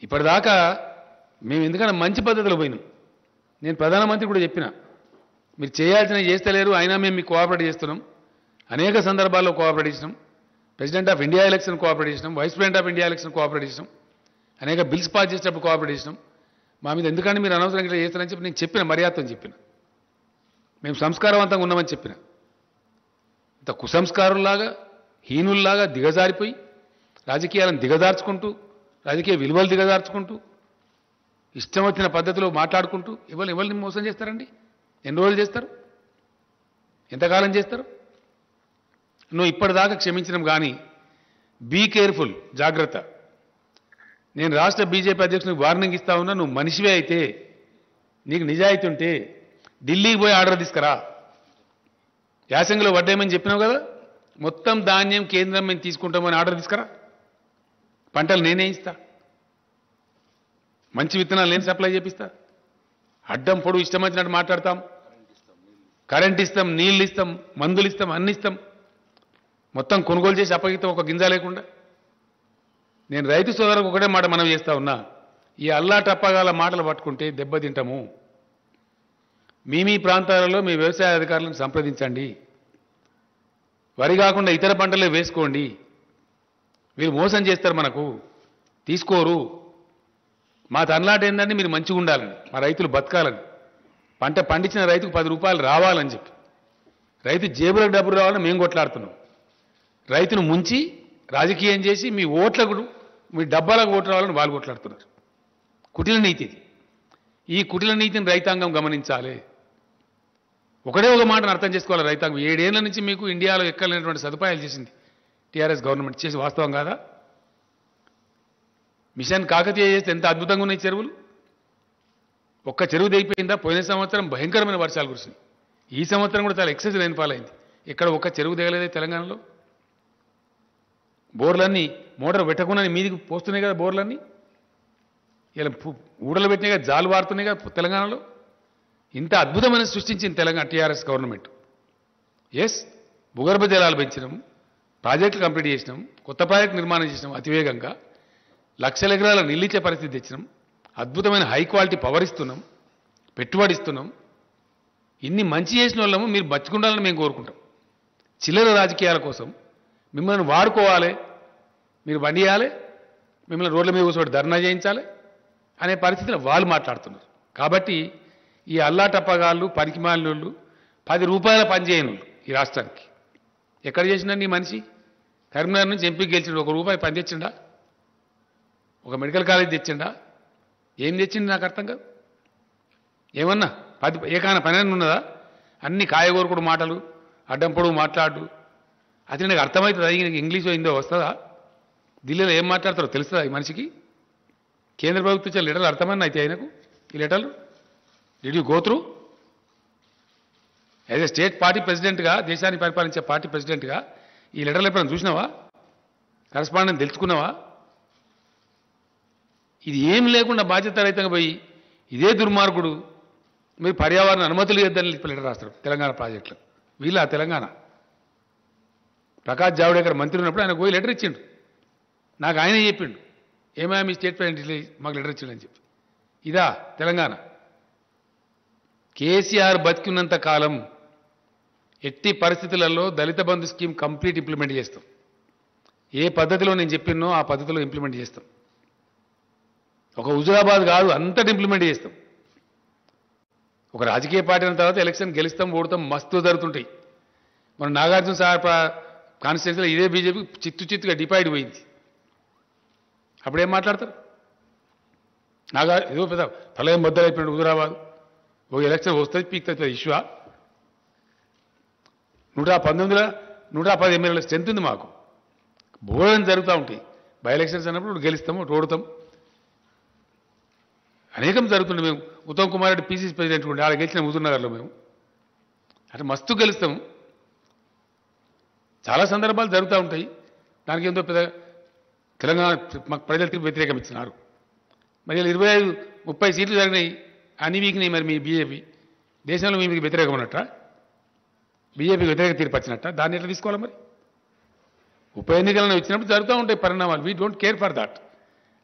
ఇప్పటిదాకా మేము ఎందుకన్నా మంచి పద్ధతిలో పోయినాం. నేను ప్రధానమంత్రి కూడా చెప్పిన, మీరు చేయాల్సినవి చేస్తలేరు, అయినా మేము మీకు కోఆపరేట్ చేస్తున్నాం. అనేక సందర్భాల్లో కోఆపరేట్ చేసినాం. President of India election cooperate చేసినాం, vice president of India election cooperate చేసినాం, అనేక బిల్స్ పాస్ చేసేటప్పుడు కోఆపరేట్ చేసినాం. మా మీద ఎందుకంటే మీరు అనవసరంగా ఇట్లా చేస్తారని చెప్పి నేను చెప్పిన, మర్యాదతో చెప్పిన. మేము సంస్కారవంతంగా ఉన్నామని చెప్పిన. ఇంత కుసంస్కారుల్లాగా, హీనుల్లాగా దిగజారిపోయి రాజకీయాలను దిగజార్చుకుంటూ, రాజకీయ విలువలు దిగజార్చుకుంటూ, ఇష్టం వచ్చిన పద్ధతిలో మాట్లాడుకుంటూ ఎవరిని మోసం చేస్తారండి? ఎన్ని రోజులు చేస్తారు? ఎంతకాలం చేస్తారు? నువ్వు ఇప్పటిదాకా క్షమించడం కానీ బీ కేర్ఫుల్, జాగ్రత్త. నేను రాష్ట్ర బీజేపీ అధ్యక్షునికి వార్నింగ్ ఇస్తా ఉన్నా. నువ్వు మనిషివే అయితే, నీకు నిజాయితీ ఉంటే ఢిల్లీకి పోయి ఆర్డర్ తీసుకురా. యాసంగిలో వడ్డేమని చెప్పినావు కదా, మొత్తం ధాన్యం కేంద్రం మేము తీసుకుంటామని ఆర్డర్ తీసుకురా. పంటలు నేనే ఇస్తా, మంచి విత్తనాలు నేను సప్లై చేపిస్తా. అడ్డం పొడు ఇష్టం వచ్చినట్టు మాట్లాడతాం. కరెంట్ ఇస్తాం, నీళ్ళు ఇస్తాం, మందులు ఇస్తాం, అన్ని ఇస్తాం. మొత్తం కొనుగోలు చేసి అప్పగిస్తాం, ఒక గింజ లేకుండా. నేను రైతు సోదరులకు ఒకటే మాట మనం చేస్తా ఉన్నా, ఈ అల్లా టప్పగాల మాటలు పట్టుకుంటే దెబ్బతింటాము. మీ ప్రాంతాలలో మీ వ్యవసాయ అధికారులను సంప్రదించండి. వరి కాకుండా ఇతర పంటలే వేసుకోండి. వీళ్ళు మోసం చేస్తారు, మనకు తీసుకోరు. మా తనలాట ఏంటంటే మీరు మంచిగా ఉండాలని, మా రైతులు బతకాలని, పంట పండించిన రైతుకు 10 రూపాయలు రావాలని చెప్పి, రైతు జేబులకు డబ్బులు రావాలని మేము కొట్లాడుతున్నాం. రైతును ముంచి రాజకీయం చేసి మీ ఓట్లకు, మీ డబ్బాలకు ఓట్లు రావాలని వాళ్ళు కొట్లాడుతున్నారు. కుటిల నీతి ఇది. ఈ కుటిల నీతిని రైతాంగం గమనించాలి. ఒకటే ఒక మాటను అర్థం చేసుకోవాలి రైతాంగం. 7 ఏళ్ల నుంచి మీకు ఇండియాలో ఎక్కలేనటువంటి సదుపాయాలు చేసింది టీఆర్ఎస్ గవర్నమెంట్. చేసి వాస్తవం కాదా? మిషన్ కాకతీయ చేస్తే ఎంత అద్భుతంగా ఉన్నాయి చెరువులు. ఒక్క చెరువు దిగిపోయిందా? పోయిన సంవత్సరం భయంకరమైన వర్షాలు కురిసింది. ఈ సంవత్సరం కూడా చాలా ఎక్సెస్ రైన్ఫాల్ అయింది. ఇక్కడ ఒక్క చెరువు దిగలేదే తెలంగాణలో. బోర్లన్నీ మోటార్ పెట్టకుండా మీదికి పోస్తున్నాయి కదా బోర్లన్నీ. ఇలా ఊడలు పెట్టినాయి కదా, జాలు వారుతున్నాయి కదా తెలంగాణలో. ఇంత అద్భుతమైన సృష్టించింది తెలంగాణ టీఆర్ఎస్ గవర్నమెంట్. ఎస్, భూగర్భ జలాలు పెంచినాం, ప్రాజెక్టులు కంప్లీట్ చేసినాం, కొత్త ప్రాజెక్టు నిర్మాణం చేసినాం, అతివేగంగా లక్షల ఎకరాల నిల్లిచ్చే పరిస్థితి తెచ్చినాం, అద్భుతమైన హై క్వాలిటీ పవర్ ఇస్తున్నాం, పెట్టుబడి ఇస్తున్నాం. ఇన్ని మంచి చేసిన వాళ్ళము మీరు బతుకుండాలని మేము కోరుకుంటాం. చిల్లర రాజకీయాల కోసం మిమ్మల్ని వాడుకోవాలి, మీరు వండియాలి, మిమ్మల్ని రోడ్ల మీద కూర్చోబెట్టి ధర్నా చేయించాలి అనే పరిస్థితిలో వాళ్ళు మాట్లాడుతున్నారు. కాబట్టి ఈ అల్లా టప్పగాళ్ళు, పనికిమాలినోళ్ళు, 10 రూపాయల పని చేయని వాళ్ళు ఈ రాష్ట్రానికి ఎక్కడ చేసినండి ఈ మనిషి? కరీంనగర్ నుంచి ఎంపీకి గెలిచిండు, ₹1 పని తెచ్చిండా? ఒక మెడికల్ కాలేజ్ తెచ్చిండా? ఏం తెచ్చింది నాకు అర్థం కాదు. ఏమన్నా ఏకాన పని ఉన్నదా? అన్ని కాయగూరకుడు మాటలు, అడ్డం పొడుగు మాట్లాడు. అది నాకు అర్థమవుతుంది. అది ఇంగ్లీష్ అయిందో వస్తుందా? ఢిల్లీలో ఏం మాట్లాడతారో తెలుస్తుందా ఈ మనిషికి? కేంద్ర ప్రభుత్వం ఇచ్చే లెటర్లు అర్థమని అయితే ఆయనకు ఈ లెటర్లు did you go through? As a state party ప్రెసిడెంట్గా, దేశాన్ని పరిపాలించే పార్టీ ప్రెసిడెంట్గా ఈ లెటర్లు ఎప్పుడైనా చూసినావా? కరస్పాండెంట్ తెలుసుకున్నావా? ఇది ఏం లేకుండా బాధ్యతారహితంగా పోయి ఇదే దుర్మార్గుడు మీరు పర్యావరణ అనుమతులు ఇద్దని లెటర్ రాస్తాడు తెలంగాణ ప్రాజెక్టులు. వీళ్ళ తెలంగాణ ప్రకాష్ జావడేకర్ మంత్రి ఉన్నప్పుడు ఆయన పోయి లెటర్ ఇచ్చిండు. నాకు ఆయనే చెప్పిండు, ఏమైనా మీ స్టేట్ ప్రెసిడెంట్ మాకు లెటర్ ఇచ్చిండు అని చెప్పి. ఇదా తెలంగాణ? కేసీఆర్ బతికున్నంత కాలం ఎట్టి పరిస్థితులలో దళిత బంధు స్కీమ్ కంప్లీట్ ఇంప్లిమెంట్ చేస్తాం. ఏ పద్ధతిలో నేను చెప్పినో ఆ పద్ధతిలో ఇంప్లిమెంట్ చేస్తాం. ఒక హుజురాబాద్ కాదు, అంతటి ఇంప్లిమెంట్ చేస్తాం. ఒక రాజకీయ పార్టీ అయిన తర్వాత ఎలక్షన్ గెలుస్తాం, ఓడతాం, మస్తు జరుగుతుంటాయి. మన నాగార్జున సార్ కాన్స్టిట్యున్సీలో ఇదే బీజేపీ చిత్తుగా డిపైడ్ పోయింది. అప్పుడేం మాట్లాడతారు? ఏదో పెద్ద ప్రళయం బద్దలైపోయినాడు హుజురాబాద్. ఒక ఎలక్షన్ వస్తుంది, పీక్తుంది ఇష్యూ. 110 ఎమ్మెల్యేల స్ట్రెంత్ ఉంది మాకు. బోధన జరుగుతూ ఉంటాయి. బై ఎలక్షన్స్ అన్నప్పుడు గెలుస్తాము, ఓడతాం, అనేకం జరుగుతుండే. మేము ఉత్తమ్ కుమార్ రెడ్డి పీసీసీ ప్రెసిడెంట్ ఉండే, ఆడ గెలిచిన హుజూర్నగర్లో మేము అట్లా మస్తు గెలుస్తాము. చాలా సందర్భాలు జరుగుతూ ఉంటాయి. దానికి ఎంతో పెద్ద తెలంగాణ మాకు ప్రజలు వ్యతిరేకం ఇచ్చినారు. మరి 25-30 సీట్లు జరిగినాయి, అన్ని వీక్నాయి. మరి మీ బీజేపీ దేశంలో మీకు వ్యతిరేకం ఉన్నట్ట, బీజేపీకి వ్యతిరేక తీర్పు వచ్చినట్ట, దాన్ని ఎట్లా తీసుకోవాలి? మరి ఉప ఎన్నికలను వచ్చినప్పుడు జరుగుతూ ఉంటాయి పరిణామాలు. We don't care for that.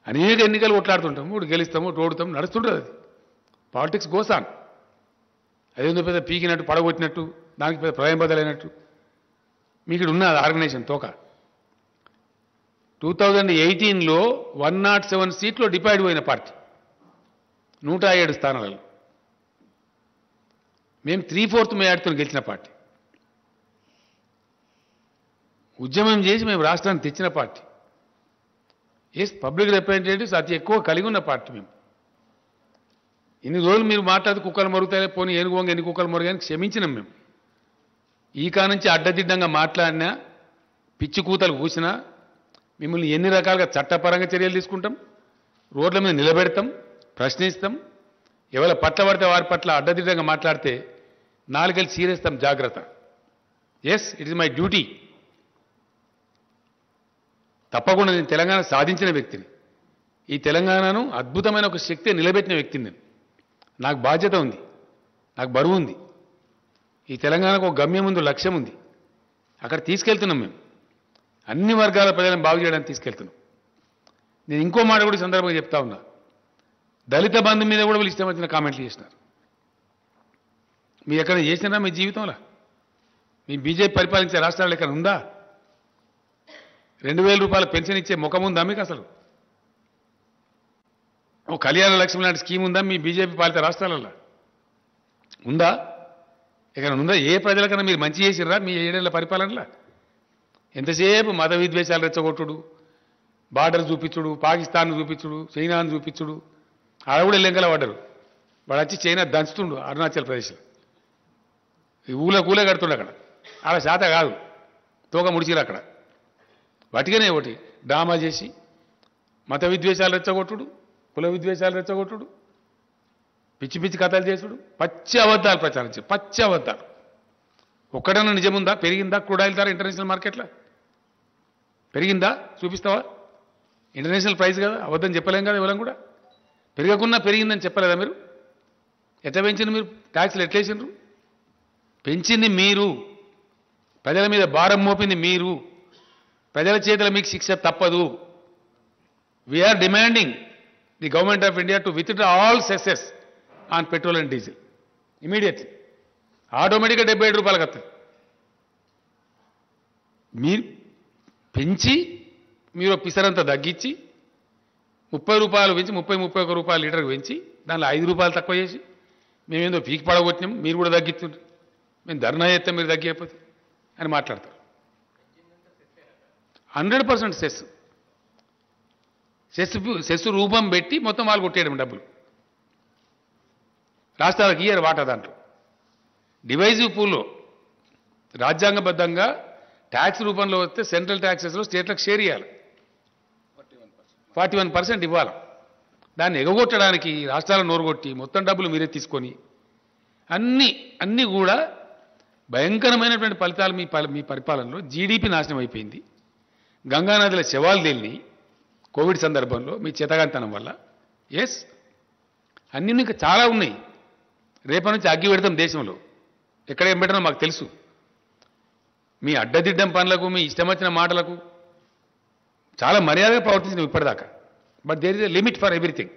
అనేక ఎన్నికలు కొట్లాడుతుంటాము, ఇప్పుడు గెలుస్తాము, ఓడుతాం, నడుస్తుంటుంది. అది పాలిటిక్స్ గోస్ ఆన్. అదేందో పెద్ద పీకినట్టు, పడగొట్టినట్టు, దానికి పెద్ద ప్రళయం బదలైనట్టు. మీకు ఇక్కడ ఉన్నది ఆర్గనైజేషన్ తోక. 2018లో 107 సీట్లో డిపైడ్ పోయిన పార్టీ, 107 స్థానాలలో. మేము 3/4 మెజార్టీతో గెలిచిన పార్టీ. ఉద్యమం చేసి మేము రాష్ట్రాన్ని తెచ్చిన పార్టీ. ఎస్, పబ్లిక్ రిప్రజెంటేటివ్స్ అతి ఎక్కువ కలిగి ఉన్న పార్టీ మేము. ఇన్ని రోజులు మీరు మాట్లాడితే కుక్కలు మరుగుతాయి, పోనీ ఏనుగోంగ ఎన్ని కుక్కలు మరుగాయని క్షమించినాం మేము. ఈ కానుంచి అడ్డదిడ్డంగా మాట్లాడినా, పిచ్చి కూతలు కూసినా మిమ్మల్ని ఎన్ని రకాలుగా చట్టపరంగా చర్యలు తీసుకుంటాం, రోడ్ల మీద నిలబెడతాం, ప్రశ్నిస్తాం. ఎవరి పట్ల పడితే వారి పట్ల అడ్డదిడ్డంగా మాట్లాడితే నాలుగేళ్ళు సీరేస్తాం. జాగ్రత్త. Yes, it is my duty. తప్పకుండా నేను తెలంగాణ సాధించిన వ్యక్తిని. ఈ తెలంగాణను అద్భుతమైన ఒక శక్తి నిలబెట్టిన వ్యక్తిని నేను. నాకు బాధ్యత ఉంది, నాకు బరువు ఉంది. ఈ తెలంగాణకు ఒక గమ్యం ఉంది, లక్ష్యం ఉంది. అక్కడ తీసుకెళ్తున్నాం మేము. అన్ని వర్గాల ప్రజలను బాగు చేయడానికి తీసుకెళ్తున్నాం. నేను ఇంకో మాట కూడా సందర్భంగా చెప్తా ఉన్నా. దళిత బంధు మీద కూడా వీళ్ళు ఇష్టం వచ్చిన కామెంట్లు చేసినారు. మీరు ఎక్కడ చేసినారా మీ జీవితంలో? మీ బీజేపీ పరిపాలించే రాష్ట్రాలు ఎక్కడ ఉందా? 2000 రూపాయల పెన్షన్ ఇచ్చే ముఖం ఉందా మీకు? అసలు ఓ కళ్యాణ లక్ష్మి లాంటి స్కీమ్ ఉందా మీ బీజేపీ పాలిత రాష్ట్రాలలో? ఉందా? ఎక్కడ ఉందా? ఏ ప్రజలకన్నా మీరు మంచి చేసిర్రా మీ 7 ఏళ్ల పరిపాలనలో? ఎంతసేపు మత విద్వేషాలు రెచ్చగొట్టుడు, బార్డర్ చూపించుడు, పాకిస్తాన్ చూపించుడు, చైనాను చూపించుడు. ఆడ కూడా లెంకల పడ్డరు. వాడు వచ్చి చైనా దంచుతుండు అరుణాచల్ ప్రదేశ్లో. ఈ ఊళ్ళ కడుతుండు అక్కడ. ఆడ శాత కాదు, తోక ముడిచిరు అక్కడ. వాటికనే ఒకటి డ్రామా చేసి మత విద్వేషాలు రెచ్చగొట్టుడు, కుల విద్వేషాలు రెచ్చగొట్టుడు, పిచ్చి పిచ్చి కథలు చేసుడు, పచ్చి అబద్ధాలు ప్రచారం చేసి, పచ్చి అబద్ధాలు. ఒక్కడన్నా నిజముందా? పెరిగిందా క్రూడ్ ఆయిల్ ధర ఇంటర్నేషనల్ మార్కెట్లో? పెరిగిందా? చూపిస్తావా? ఇంటర్నేషనల్ ప్రైస్ కదా, అబద్ధం చెప్పలేం కదా ఇవ్వలేం కూడా. పెరగకున్నా పెరిగిందని చెప్పలేదా మీరు? ఎట్లా పెంచింది మీరు? ట్యాక్స్లు ఎట్లేసిండ్రు? పెంచింది మీరు, ప్రజల మీద భారం మోపింది మీరు. ప్రజల చేతుల మీకు శిక్ష తప్పదు. We are demanding the government of India to withdraw all cesses on petrol and diesel immediately. ఆటోమేటిక్గా 77 రూపాయలకు వస్తుంది. మీరు పెంచి మీరు పిసరంతా తగ్గించి 30 రూపాయలు పెంచి 31 రూపాయలు లీటర్కి పెంచి దానిలో 5 రూపాయలు తక్కువ చేసి మేమేందో పీకి పడగొట్టినాం, మీరు కూడా తగ్గిస్తుండ్రు, మేము ధర్నా చేస్తాం మీరు తగ్గిపోతే అని మాట్లాడతారు. 100% సెస్ సెస్ సెస్ రూపం పెట్టి మొత్తం వాళ్ళు కొట్టేయడం డబ్బులు. రాష్ట్రాలకు ఇయ్యారు వాటా దాంట్లో. డివైజివ్ పూల్లో రాజ్యాంగబద్ధంగా ట్యాక్స్ రూపంలో వస్తే సెంట్రల్ ట్యాక్సెస్లో స్టేట్లకు షేర్ ఇవ్వాలి, 41% ఇవ్వాలి. దాన్ని ఎగగొట్టడానికి రాష్ట్రాలను నోరుగొట్టి మొత్తం డబ్బులు మీరే తీసుకొని అన్నీ కూడా భయంకరమైనటువంటి ఫలితాలు మీ పరిపాలనలో. జీడీపీ నాశనం అయిపోయింది, గంగానదిలో శవాలు తేలిని కోవిడ్ సందర్భంలో మీ చేతగాంతనం వల్ల. ఎస్, అన్నీ ఇంకా చాలా ఉన్నాయి. రేపటి నుంచి అగ్గి పెడతాం దేశంలో, ఎక్కడ ఏం పెట్టడం మాకు తెలుసు. మీ అడ్డదిడ్డం పనులకు, మీ ఇష్టం వచ్చిన మాటలకు చాలా మర్యాదగా ప్రవర్తించినాం ఇప్పటిదాకా. But there is a limit for everything.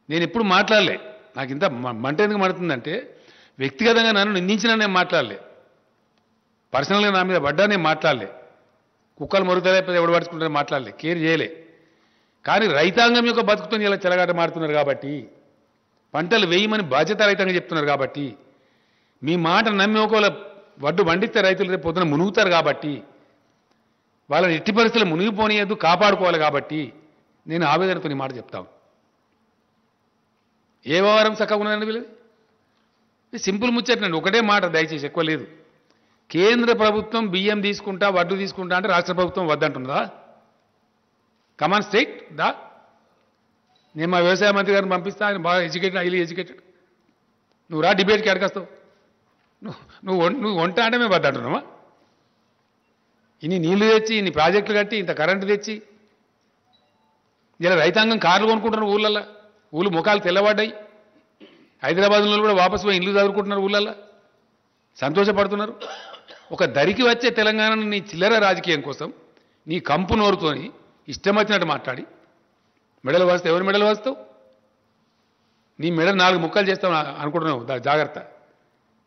నేను ఎప్పుడు మాట్లాడలే, నాకు ఇంత మంట ఎందుకు మండుతుందంటే వ్యక్తిగతంగా నన్ను నిందించినా నేను మాట్లాడలే, పర్సనల్గా నా మీద పడ్డా నేను మాట్లాడలే, కుక్కలు మొరుగుతారే ఎవడు పడుచుకుంటారో మాట్లాడలే, కేర్ చేయలే. కానీ రైతాంగం యొక్క బతుకుతో ఇలా చెలగాట మారుతున్నారు కాబట్టి, పంటలు వేయమని బాధ్యత రైతాంగం చెప్తున్నారు కాబట్టి, మీ మాట నమ్మి ఒకవేళ వడ్డు పండిస్తే రైతులు రేపు పొద్దున మునుగుతారు కాబట్టి, వాళ్ళని ఎట్టి పరిస్థితులు మునిగిపోనియద్దు, కాపాడుకోవాలి కాబట్టి నేను ఆవేదనతో నీ మాట చెప్తాను. ఏ వ్యవహారం చక్కగా ఉన్నదండి వీళ్ళది? సింపుల్ ముచ్చటండి, ఒకటే మాట దయచేసి, ఎక్కువ లేదు. కేంద్ర ప్రభుత్వం బియ్యం తీసుకుంటా, వడ్డు తీసుకుంటా అంటే రాష్ట్ర ప్రభుత్వం వద్దంటున్నదా? కమాన్ స్టేట్ దా. నేను మా వ్యవసాయ మంత్రి గారిని పంపిస్తా, ఆయన బాగా ఎడ్యుకేటెడ్, హైలీ ఎడ్యుకేటెడ్. నువ్వు రా డిబేట్కి అడగస్తావు. నువ్వు వంట అంటే మేము వద్దంటున్నావా? ఇన్ని నీళ్లు తెచ్చి, ఇన్ని ప్రాజెక్టులు కట్టి, ఇంత కరెంటు తెచ్చి, ఇలా రైతాంగం కార్లు కొనుక్కుంటున్నారు ఊళ్ళల్లో, ఊళ్ళు ముఖాలు తెల్లబడ్డాయి. హైదరాబాద్లో కూడా వాపసు పోయి ఇల్లు చదువుకుంటున్నారు, ఊళ్ళల్లో సంతోషపడుతున్నారు. ఒక దరికి వచ్చే తెలంగాణను నీ చిల్లర రాజకీయం కోసం నీ కంపు నోరుతోని ఇష్టం వచ్చినట్టు మాట్లాడి మెడలు వాస్తావు. ఎవరు మెడలు వాస్తావు? నీ మెడలు 4 ముక్కలు చేస్తావు అనుకుంటున్నావు, జాగ్రత్త.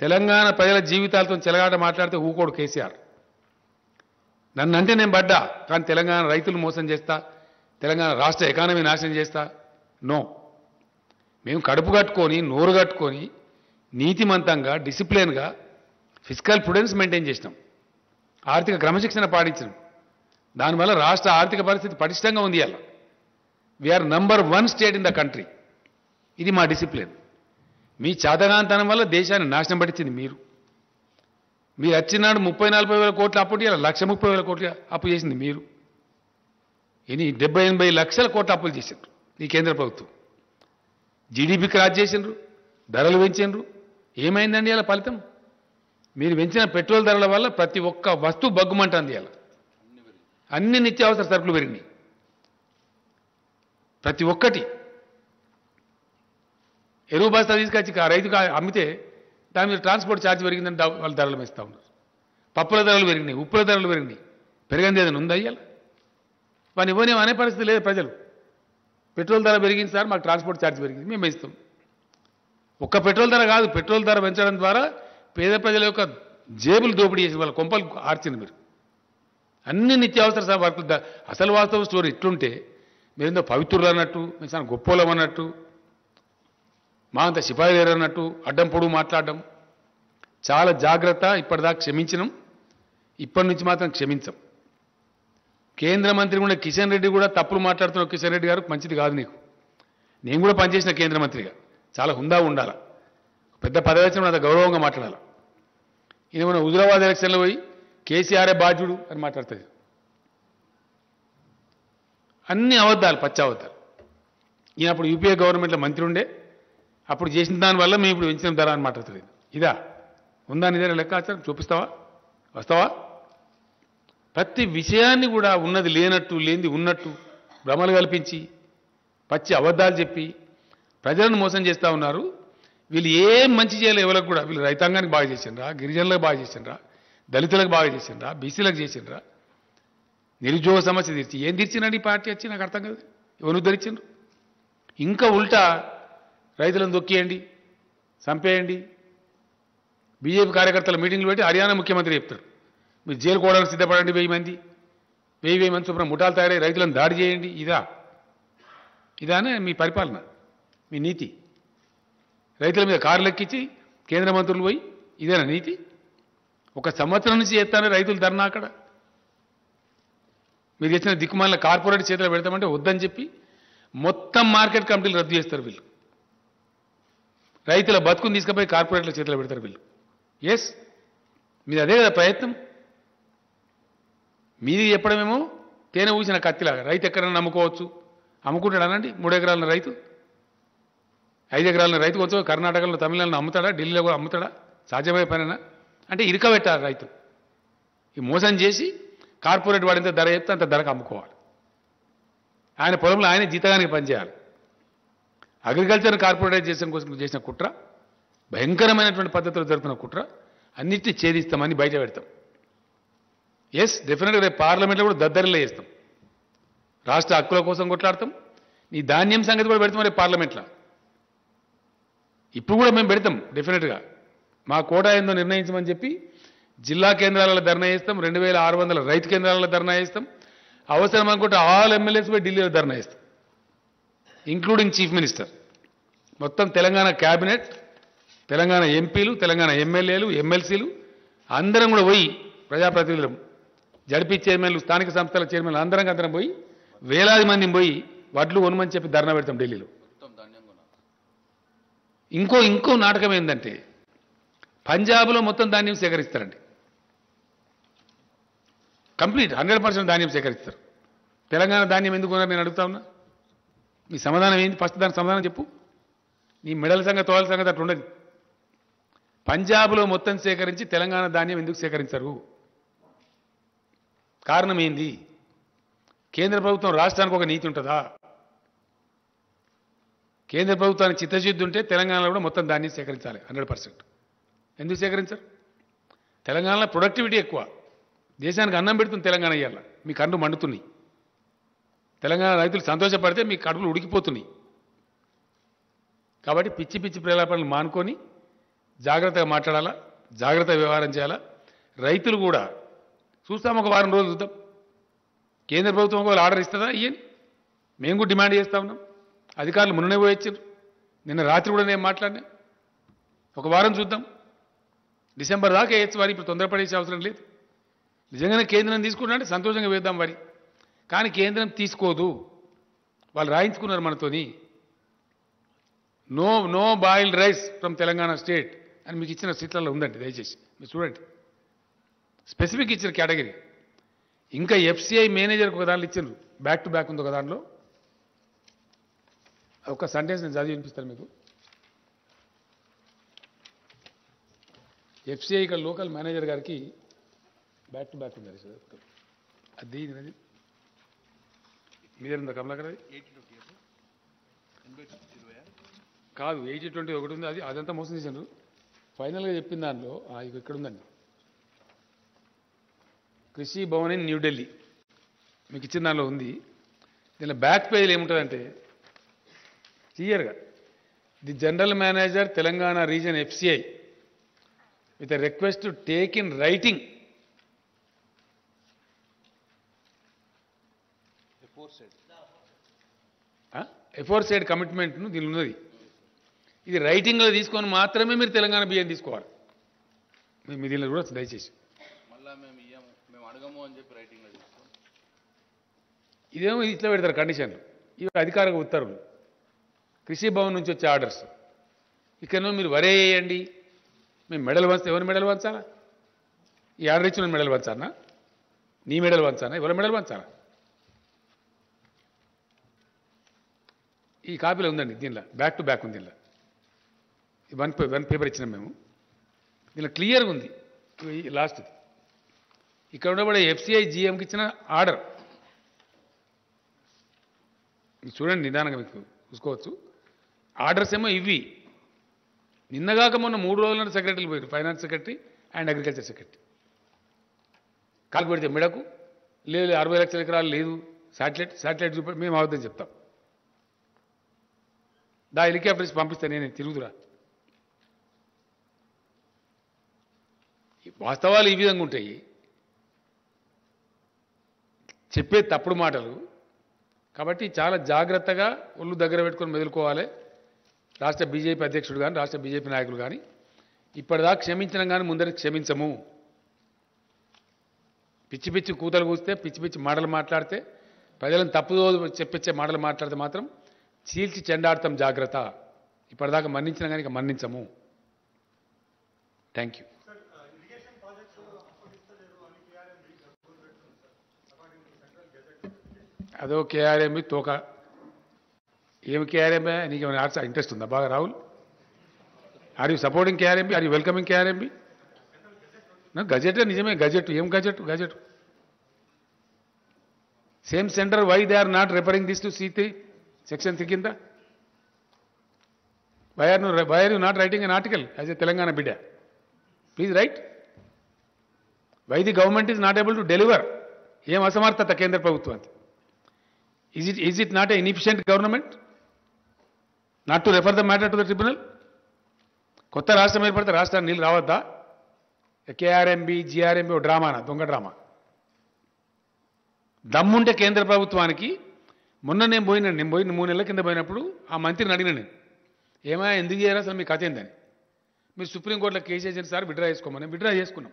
తెలంగాణ ప్రజల జీవితాలతో చెలగాట మాట్లాడితే ఊకోడు కేసీఆర్. నన్నంటే నేను పడ్డా, కానీ తెలంగాణ రైతులు మోసం చేస్తా, తెలంగాణ రాష్ట్ర ఎకానమీ నాశనం చేస్తా, నో. మేము కడుపు కట్టుకొని, నోరు కట్టుకొని, నీతిమంతంగా, డిసిప్లిన్గా ఫిజికల్ ప్రుడెన్స్ మెయింటైన్ చేసినాం, ఆర్థిక క్రమశిక్షణ పాటించినాం. దానివల్ల రాష్ట్ర ఆర్థిక పరిస్థితి పటిష్టంగా ఉంది. అలా we are number 1 state in the country. ఇది మా డిసిప్లిన్. మీ చేతగాంతనం వల్ల దేశాన్ని నాశనం పట్టించింది మీరు. మీరు వచ్చినాడు 30-40 వేల కోట్ల అప్పు, ఇలా 1,30,000 కోట్ల అప్పు చేసింది మీరు. ఇని 70-80 లక్షల కోట్ల అప్పులు చేసిండ్రు ఈ కేంద్ర ప్రభుత్వం. జీడీపీ క్రాస్ చేసిండ్రు, ధరలు పెంచిండ్రు. ఏమైందండి ఇలా ఫలితం? మీరు పెంచిన పెట్రోల్ ధరల వల్ల ప్రతి ఒక్క వస్తువు బగ్గుమంటుంది. ఇలా అన్ని నిత్యావసర సరుకులు పెరిగినాయి, ప్రతి ఒక్కటి. ఎరువు బస్తా తీసుకొచ్చి ఆ రైతుకు అమ్మితే దాని మీద ట్రాన్స్పోర్ట్ ఛార్జ్ పెరిగిందని వాళ్ళు ధరలు వేస్తూ ఉన్నారు. పప్పుల ధరలు పెరిగినాయి, ఉప్పుల ధరలు పెరిగినాయి. పెరిగింది ఏదైనా ఉందా ఇయ్యాల? వాని ఇవ్వనేం అనే పరిస్థితి లేదు ప్రజలు. పెట్రోల్ ధర పెరిగింది సార్, మాకు ట్రాన్స్పోర్ట్ ఛార్జ్ పెరిగింది, మేము ఇస్తాం. ఒక్క పెట్రోల్ ధర కాదు, పెట్రోల్ ధర పెంచడం ద్వారా పేద ప్రజల యొక్క జేబులు దోపిడీ చేసి వాళ్ళ కొంపలు ఆర్చింది మీరు. అన్ని నిత్యావసర వర్కులు. అసలు వాస్తవ స్టోరీ ఇట్లుంటే మీరేందో పవిత్రులు అన్నట్టు, మీరు చాలా గొప్పోలం అన్నట్టు, మా అంత సిపాయి లేరు అన్నట్టు అడ్డం పొడుగు మాట్లాడడం చాలా జాగ్రత్త. ఇప్పటిదాకా క్షమించినాం, ఇప్పటి నుంచి మాత్రం క్షమించాం. కేంద్ర మంత్రి కూడా కిషన్ రెడ్డి కూడా తప్పులు మాట్లాడుతున్న కిషన్ రెడ్డి గారు మంచిది కాదు నీకు. నేను కూడా పనిచేసిన కేంద్ర మంత్రిగా చాలా హుందా ఉండాలి, పెద్ద పదవి వచ్చిన అంత గౌరవంగా మాట్లాడాలి. ఈయన మన హుజురాబాద్ ఎలక్షన్లో పోయి కేసీఆరే బాధ్యుడు అని మాట్లాడుతుంది. అన్ని అబద్ధాలు, పచ్చి అబద్ధాలు. ఈయన అప్పుడు యూపీఏ గవర్నమెంట్లో మంత్రి ఉండే, అప్పుడు చేసిన దానివల్ల మేము ఇప్పుడు పెంచిన ధర అని మాట్లాడుతుంది. ఇదా ఉందా నీ దగ్గర లెక్కాచారం? చూపిస్తావా? వస్తావా? ప్రతి విషయాన్ని కూడా ఉన్నది లేనట్టు, లేనిది ఉన్నట్టు భ్రమలు కల్పించి పచ్చి అబద్ధాలు చెప్పి ప్రజలను మోసం చేస్తూ ఉన్నారు. వీళ్ళు ఏం మంచి చేయలేదు ఎవరికి కూడా. వీళ్ళు రైతాంగానికి బాగా చేసిండ్రా, గిరిజనులకు బాగా చేసిండ్రా, దళితులకు బాగా చేసిండ్రా, బీసీలకు చేసిండ్రా, నిరుద్యోగ సమస్య తీర్చి ఏం తీర్చినాడు ఈ పార్టీ వచ్చి? నాకు అర్థం కాదు. ఎవరు ఉద్ధరించిండ్రు? ఇంకా ఉల్టా రైతులను దొక్కేయండి, చంపేయండి. బీజేపీ కార్యకర్తల మీటింగ్లు పెట్టి హర్యానా ముఖ్యమంత్రి చెప్తారు, మీరు జైలు కోవడానికి సిద్ధపడండి, 1000 మంది 1000 మంది చొప్పున ముఠాలు తయారై రైతులను దాడి చేయండి. ఇదానే మీ పరిపాలన, మీ నీతి? రైతుల మీద కారులు ఎక్కించి కేంద్ర మంత్రులు పోయి ఇదేనా నీతి? 1 సంవత్సరం నుంచి చేస్తానే రైతులు ధర్నా అక్కడ. మీరు ఇచ్చిన దిక్కుమాల కార్పొరేట్ చేతిలో పెడతామంటే వద్దని చెప్పి మొత్తం మార్కెట్ కమిటీలు రద్దు చేస్తారు వీళ్ళు. రైతుల బతుకుని తీసుకుపోయి కార్పొరేట్ల చేతిలో పెడతారు వీళ్ళు. ఎస్, మీది అదే కదా ప్రయత్నం. మీది చెప్పడమేమో తేనె ఊసిన కత్తిలాగా రైతు ఎక్కడైనా నమ్ముకోవచ్చు. అమ్ముకుంటాడు అనండి. 3 ఎకరాల రైతు, 5 ఎకరాల రైతు కొంచెం కర్ణాటకలో తమిళనాడులో అమ్ముతాడా, ఢిల్లీలో కూడా అమ్ముతాడా? సాధ్యమయ్యే పనేనా? అంటే ఇరకబెట్టాలి రైతు. ఈ మోసం చేసి కార్పొరేట్ వాడింత ధర చెప్తే అంత ధరకు అమ్ముకోవాలి. ఆయన పొలంలో ఆయన జీతగానికి పనిచేయాలి. అగ్రికల్చర్ కార్పొరేటైజేషన్ కోసం చేసిన కుట్ర, భయంకరమైనటువంటి పద్ధతిలో జరుగుతున్న కుట్ర, అన్నిటినీ ఛేదిస్తామని బయట పెడతాం. ఎస్, డెఫినెట్గా రేపు పార్లమెంట్లో కూడా దద్దరిలో చేస్తాం. రాష్ట్ర హక్కుల కోసం కొట్లాడతాం. నీ ధాన్యం సంగతి కూడా పెడతాం రేపు పార్లమెంట్లో. ఇప్పుడు కూడా మేము పెడతాం డెఫినెట్గా. మా కోటా ఏందో నిర్ణయించమని చెప్పి జిల్లా కేంద్రాలలో ధర్నా చేస్తాం. 2600 రైతు కేంద్రాలలో ధర్నా చేస్తాం. అవసరం అనుకుంటే ఆల్ ఎమ్మెల్యేస్ పోయి ఢిల్లీలో ధర్నా చేస్తాం, ఇంక్లూడింగ్ చీఫ్ మినిస్టర్. మొత్తం తెలంగాణ క్యాబినెట్, తెలంగాణ ఎంపీలు, తెలంగాణ ఎమ్మెల్యేలు, ఎమ్మెల్సీలు అందరం కూడా పోయి, ప్రజాప్రతినిధులు, జడ్పీ చైర్మన్లు, స్థానిక సంస్థల చైర్మన్లు అందరం పోయి వేలాది మందిని పోయి వడ్లు కొనమని చెప్పి ధర్నా పెడతాం ఢిల్లీలో. ఇంకో నాటకం ఏంటంటే పంజాబ్లో మొత్తం ధాన్యం సేకరిస్తారండి. కంప్లీట్ 100% ధాన్యం సేకరిస్తారు. తెలంగాణ ధాన్యం ఎందుకు కొన్నారు నేను అడుగుతా ఉన్నా. మీ సమాధానం ఏంటి? ఫస్ట్ దానికి సమాధానం చెప్పు. నీ మెడల సంగతి, తోల సంగతి అట్లా ఉండదు. పంజాబ్లో మొత్తం సేకరించి తెలంగాణ ధాన్యం ఎందుకు సేకరించరు? కారణం ఏంది? కేంద్ర ప్రభుత్వం రాష్ట్రానికి ఒక నీతి ఉంటుందా? కేంద్ర ప్రభుత్వానికి చిత్తశుద్ధి ఉంటే తెలంగాణలో కూడా మొత్తం ధాన్యం సేకరించాలి 100%. ఎందుకు సేకరించరు? తెలంగాణలో ప్రొడక్టివిటీ ఎక్కువ. దేశానికి అన్నం పెడుతుంది తెలంగాణ. ఇయ్యాల మీ కళ్ళు మండుతున్నాయి. తెలంగాణ రైతులు సంతోషపడితే మీ కడుపులు ఉడికిపోతున్నాయి. కాబట్టి పిచ్చి పిచ్చి ప్రేలాపనలు మానుకొని జాగ్రత్తగా మాట్లాడాలా, జాగ్రత్తగా వ్యవహారం చేయాలా. రైతులు కూడా చూస్తాం, ఒక వారం రోజులు చూద్దాం. కేంద్ర ప్రభుత్వం ఒకవేళ ఆర్డర్ ఇస్తుందా ఇయ్యని మేము కూడా డిమాండ్ చేస్తా ఉన్నాం. అధికారులు మొన్ననే పోయొచ్చారు. నిన్న రాత్రి కూడా నేను మాట్లాడినా. ఒక వారం చూద్దాం. డిసెంబర్ దాకా వేయచ్చు వారి. ఇప్పుడు తొందరపడేసే అవసరం లేదు. నిజంగానే కేంద్రం తీసుకుంటే సంతోషంగా వేద్దాం వారి. కానీ కేంద్రం తీసుకోదు. వాళ్ళు రాయించుకున్నారు మనతోని. No boiled rice from Telangana state అని మీకు ఇచ్చిన సీట్లలో ఉందండి. దయచేసి మీరు చూడండి. స్పెసిఫిక్ ఇచ్చిన కేటగిరీ. ఇంకా ఎఫ్సిఐ మేనేజర్కి ఒక దాంట్లో ఇచ్చిండ్రు. బ్యాక్ టు బ్యాక్ ఉంది ఒక దాంట్లో. ఒక సెంటెన్స్ నేను చదివి వినిపిస్తాను మీకు. ఎఫ్సిఐ ఇక్కడ లోకల్ మేనేజర్ గారికి బ్యాక్ టు బ్యాక్ ఉంది. అది మీదేందా కమలాకర్? కాదు, 80-20 ఒకటి ఉంది. అదంతా మోసం చేశారు. ఫైనల్గా చెప్పిన దానిలో ఇక్కడ ఉందండి. కృషి భవన్ ఇన్ న్యూఢిల్లీ మీకు ఇచ్చిన దానిలో ఉంది. దీనిలో బ్యాక్ పేజీలో ఏముంటుందంటే క్లియర్గా the general manager Telangana region FCI with a request to take in writing aforesaid కమిట్మెంట్ను దీనిలో ఉన్నది. ఇది రైటింగ్లో తీసుకొని మాత్రమే మీరు తెలంగాణ బియ్యం తీసుకోవాలి. మీ దీనిలో కూడా దయచేసి ఇదేమో ఇట్లా పెడతారు కండిషన్లు. ఇవి అధికారిక ఉత్తర్వులు, కృషి భవన్ నుంచి వచ్చే ఆర్డర్స్. ఇక్కడనో మీరు వరే వేయండి, మేము మెడల్ వంచితే ఎవరి మెడల్ వంచాలా? ఈ ఆర్డర్ ఇచ్చిన మెడల్ వంచానా? నీ మెడల్ వంచానా? ఎవరి మెడల్ వంచాలా? ఈ కాపీలో ఉందండి. దీనిలో బ్యాక్ టు బ్యాక్ ఉంది. దీనిలో వన్ పేపర్ ఇచ్చినాం మేము. దీనిలో క్లియర్గా ఉంది. లాస్ట్ది ఇక్కడ ఉండబడే ఎఫ్సిఐ జిఎంకి ఇచ్చిన ఆర్డర్ చూడండి. నిదానంగా మీకు చూసుకోవచ్చు. ఆర్డర్స్ ఏమో ఇవి. నిన్నగాక మొన్న 3 రోజుల సెక్రటరీలు పోయారు. Finance secretary and agriculture secretary. కాలు పెడితే మెడకు లేదు 60 లక్షల ఎకరాలు లేదు, శాటిలైట్ చూపి మేము అవద్దని చెప్తాం. హెలికాప్టర్స్ పంపిస్తే నేను తిరుగుతురా. వాస్తవాలు ఈ విధంగా ఉంటాయి. చెప్పే తప్పుడు మాటలు. కాబట్టి చాలా జాగ్రత్తగా ఒళ్ళు దగ్గర పెట్టుకొని మెదులుకోవాలి. రాష్ట్ర బీజేపీ అధ్యక్షుడు కానీ, రాష్ట్ర బీజేపీ నాయకులు కానీ ఇప్పటిదాకా క్షమించడం కానీ ముందరికి క్షమించము. పిచ్చి పిచ్చి కూతలు కూస్తే పిచ్చి పిచ్చి మాటలు మాట్లాడితే ప్రజలను తప్పుదో చెప్పించే మాటలు మాట్లాడితే మాత్రం చీల్చి చెండాడతాం జాగ్రత్త. ఇప్పటిదాకా మన్నించిన కానీ ఇక మన్నించము. Thank you. అదో కేఆర్ఎంబి తోక. ఏమి కేఆర్ఎంబి? నీకు ఏమైనా ఇంట్రెస్ట్ ఉందా బాగా Rahul? Are you supporting KRMB? Are you welcoming KRMB? Gazette నిజమే. గజెట్ ఏం gazette? Gazette same centre. Why they are not referring this to C3 section 3 కింద? Why are you not writing an article as a Telangana బిడ్డ? Please write. Why the government is not able to deliver? ఏం అసమర్థత కేంద్ర ప్రభుత్వానికి? Is it not a inefficient government not to refer the matter to the tribunal? కొత్త రాష్ట్రం ఏర్పడితే రాష్ట్రానికి నీళ్ళు రావద్దా? కేఆర్ఎంబి జిఆర్ఎంబి ఓ డ్రామానా? దొంగ డ్రామా. దమ్ముంటే కేంద్ర ప్రభుత్వానికి మొన్న నేను పోయిన 3 నెలల కింద పోయినప్పుడు ఆ మంత్రిని అడిగిన నేను, ఏమైనా ఎందుకు చేయరు అసలు మీ కథ ఏందని? మీరు సుప్రీంకోర్టులో కేసు వేసిన సార్ విడ్రా చేసుకోమని. విడ్రా చేసుకున్నాం.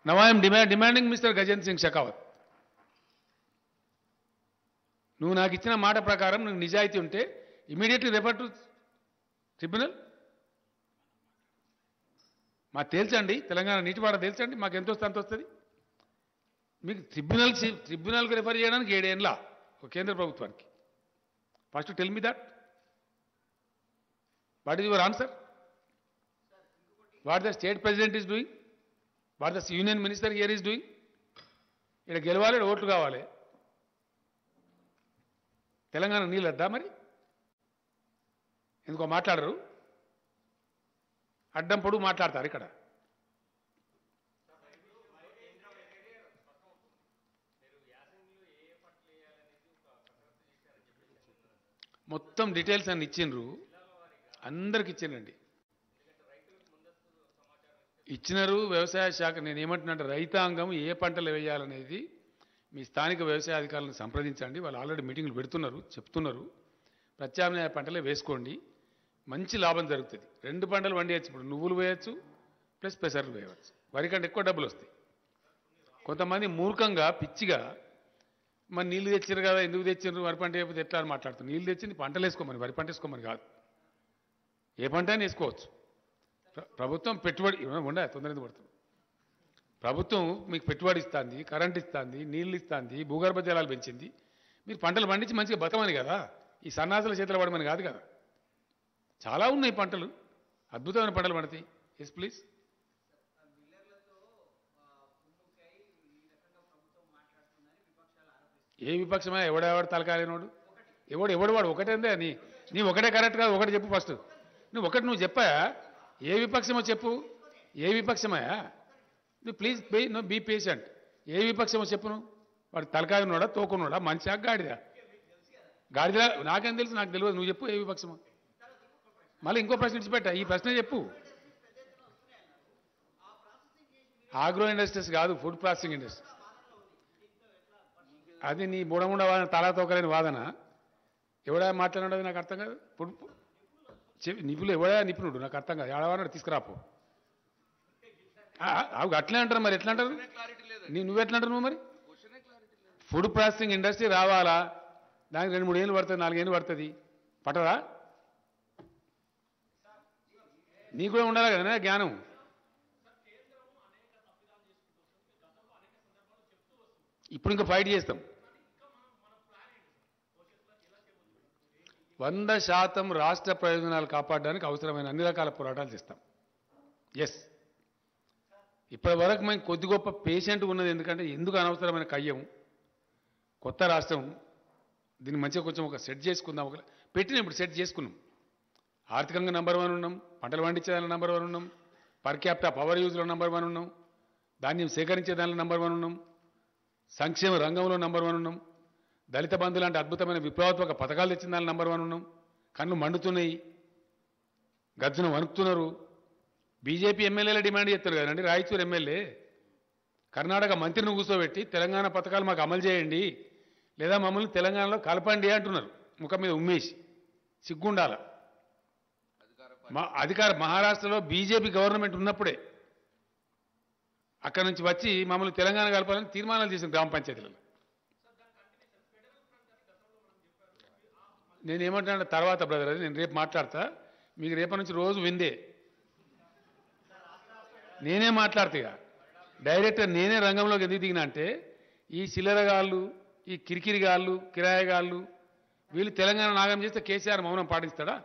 Now I'm demanding mister Gajendra Singh Shekhawat, నువ్వు నాకు ఇచ్చిన మాట ప్రకారం నువ్వు నిజాయితీ ఉంటే ఇమీడియట్లీ రెఫర్ టు ట్రిబ్యునల్. మాకు తేల్చండి, తెలంగాణ నీటిపాట తేల్చండి, మాకు ఎంత వస్తే అంత వస్తుంది. మీకు ట్రిబ్యునల్కి రెఫర్ చేయడానికి 7 ఏళ్ళ కేంద్ర ప్రభుత్వానికి. First tell me that. What is your answer? What the state president is doing? What the union minister here is doing? ఇక్కడ గెలవాలి, ఓట్లు కావాలి. తెలంగాణ నీళ్ళు వద్దా మరి? ఎందుకో మాట్లాడరు, అడ్డం పొడుగు మాట్లాడతారు ఇక్కడ. మొత్తం డీటెయిల్స్ అన్ని ఇచ్చిండ్రు, అందరికి ఇచ్చిండండి. ఇచ్చినారు వ్యవసాయ శాఖ. నేను ఏమంటున్నా, రైతాంగం ఏ పంటలు వేయాలనేది మీ స్థానిక వ్యవసాయ అధికారులను సంప్రదించండి. వాళ్ళు ఆల్రెడీ మీటింగ్లు పెడుతున్నారు, చెప్తున్నారు. ప్రత్యామ్నాయ పంటలే వేసుకోండి, మంచి లాభం జరుగుతుంది. 2 పంటలు వండియచ్చు. ఇప్పుడు నువ్వులు వేయచ్చు ప్లస్ పెసర్లు వేయవచ్చు. వరి కంటే ఎక్కువ డబ్బులు వస్తాయి. కొంతమంది మూర్ఖంగా పిచ్చిగా మరి నీళ్ళు తెచ్చారు కదా, ఎందుకు తెచ్చారు, వరి పంట అయిపోతే ఎట్లా అని మాట్లాడుతుంది. నీళ్ళు తెచ్చింది పంటలు వేసుకోమని, వరి పంట వేసుకోమని కాదు. ఏ పంట అయినా వేసుకోవచ్చు. ప్రభుత్వం పెట్టుబడి ఉండే తొందరగా పడుతుంది. ప్రభుత్వం మీకు పెట్టుబడి ఇస్తుంది, కరెంట్ ఇస్తుంది, నీళ్ళు ఇస్తుంది, భూగర్భ జలాలు పెంచింది. మీరు పంటలు పండించి మంచిగా బతమని కదా, ఈ సన్నాసుల చేతులు పడమని కాదు కదా. చాలా ఉన్నాయి పంటలు, అద్భుతమైన పంటలు పండుతాయి. Yes please. ఏ విపక్షమా? ఎవడెవడు తలకాలేనోడు? ఎవడు వాడు? ఒకటేందే నీ ఒకటే కరెక్ట్ కాదు. ఒకటి చెప్పు ఫస్ట్. నువ్వు చెప్పాయా? ఏ విపక్షమో చెప్పు. ఏ విపక్షమయా? నువ్వు ప్లీజ్ బీ పేషెంట్. ఏ విపక్షమో చెప్పు. నువ్వు వాడు తలకాయనోడా, తోకున్నాడా, మంచిగా గాడిదా? గాడిదా నాకేం తెలుసు? నాకు తెలియదు. నువ్వు చెప్పు ఏ విపక్షమో. మళ్ళీ ఇంకో ప్రశ్న ఇచ్చిపెట్టా. ఈ ప్రశ్న చెప్పు. ఆగ్రో ఇండస్ట్రీస్ కాదు, ఫుడ్ ప్రాసెసింగ్ ఇండస్ట్రీ. అది నీ బుడముండ వాదన, తలా తోకలేని వాదన. ఎవడా మాట్లాడినది నాకు అర్థం కాదు. నిపుణులు ఎవడా నిపుణుడు నాకు అర్థం కాదు. ఎవడవాడు తీసుకురాపో. అట్లే అంటారు మరి. ఎట్లా అంటారు? నువ్వెట్లా అంటారు? నువ్వు మరి ఫుడ్ ప్రాసెసింగ్ ఇండస్ట్రీ రావాలా? దానికి 2-3 ఏళ్ళు పడుతుంది, 4 ఏళ్ళు పడుతుంది. పట్టదా? నీకు కూడా ఉండాలి కదా జ్ఞానం. ఇప్పుడు ఇంకా ఫైట్ చేస్తాం. 100% రాష్ట్ర ప్రయోజనాలు కాపాడడానికి అవసరమైన అన్ని రకాల పోరాటాలు చేస్తాం. ఎస్, ఇప్పటి వరకు మేము కొద్ది గొప్ప పేషెంట్ ఉన్నది. ఎందుకంటే ఎందుకు అనవసరమైన కయ్యం. కొత్త రాష్ట్రం, దీన్ని మంచిగా కొంచెం ఒక సెట్ చేసుకుందాం. పెట్టిన ఇప్పుడు సెట్ చేసుకున్నాం. ఆర్థికంగా నంబర్ 1 ఉన్నాం, పంటలు పండించేదానిలో నంబర్ 1 ఉన్నాం, పర్ క్యాపిటా పవర్ యూజ్లో నంబర్ 1 ఉన్నాం, ధాన్యం సేకరించే దానిలో నంబర్ 1 ఉన్నాం, సంక్షేమ రంగంలో నంబర్ 1 ఉన్నాం, దళిత బంధు లాంటి అద్భుతమైన విప్లవాత్మక పథకాలు తెచ్చిన దానిలో నంబర్ 1 ఉన్నాం. కన్ను మండుతున్నాయి, గజ్జును వణుకుతున్నారు. బీజేపీ ఎమ్మెల్యేలు డిమాండ్ చేస్తారు కదండి. రాయచూరు ఎమ్మెల్యే కర్ణాటక మంత్రిని కూర్చోబెట్టి తెలంగాణ పథకాలు మాకు అమలు చేయండి, లేదా మమ్మల్ని తెలంగాణలో కలపండి అంటున్నారు. ముఖం మీద ఉమ్మేసి సిగ్గుండాల. మహారాష్ట్రలో బీజేపీ గవర్నమెంట్ ఉన్నప్పుడే అక్కడ నుంచి వచ్చి మమ్మల్ని తెలంగాణ కలపాలని తీర్మానాలు చేసిన గ్రామ పంచాయతీలలో. నేను ఏమంటున్నా తర్వాత బ్రదర్, అది నేను రేపు మాట్లాడతా. మీకు రేపటి నుంచి రోజు విందే, నేనే మాట్లాడతా. ఇక డైరెక్ట్గా నేనే రంగంలోకి ఎందుకు దిగినా అంటే ఈ చిల్లరగాళ్ళు, ఈ కిరికిరిగాళ్ళు, కిరాయగాళ్ళు వీళ్ళు తెలంగాణ నాగం చేస్తే కేసీఆర్ మౌనం పాటిస్తాడా?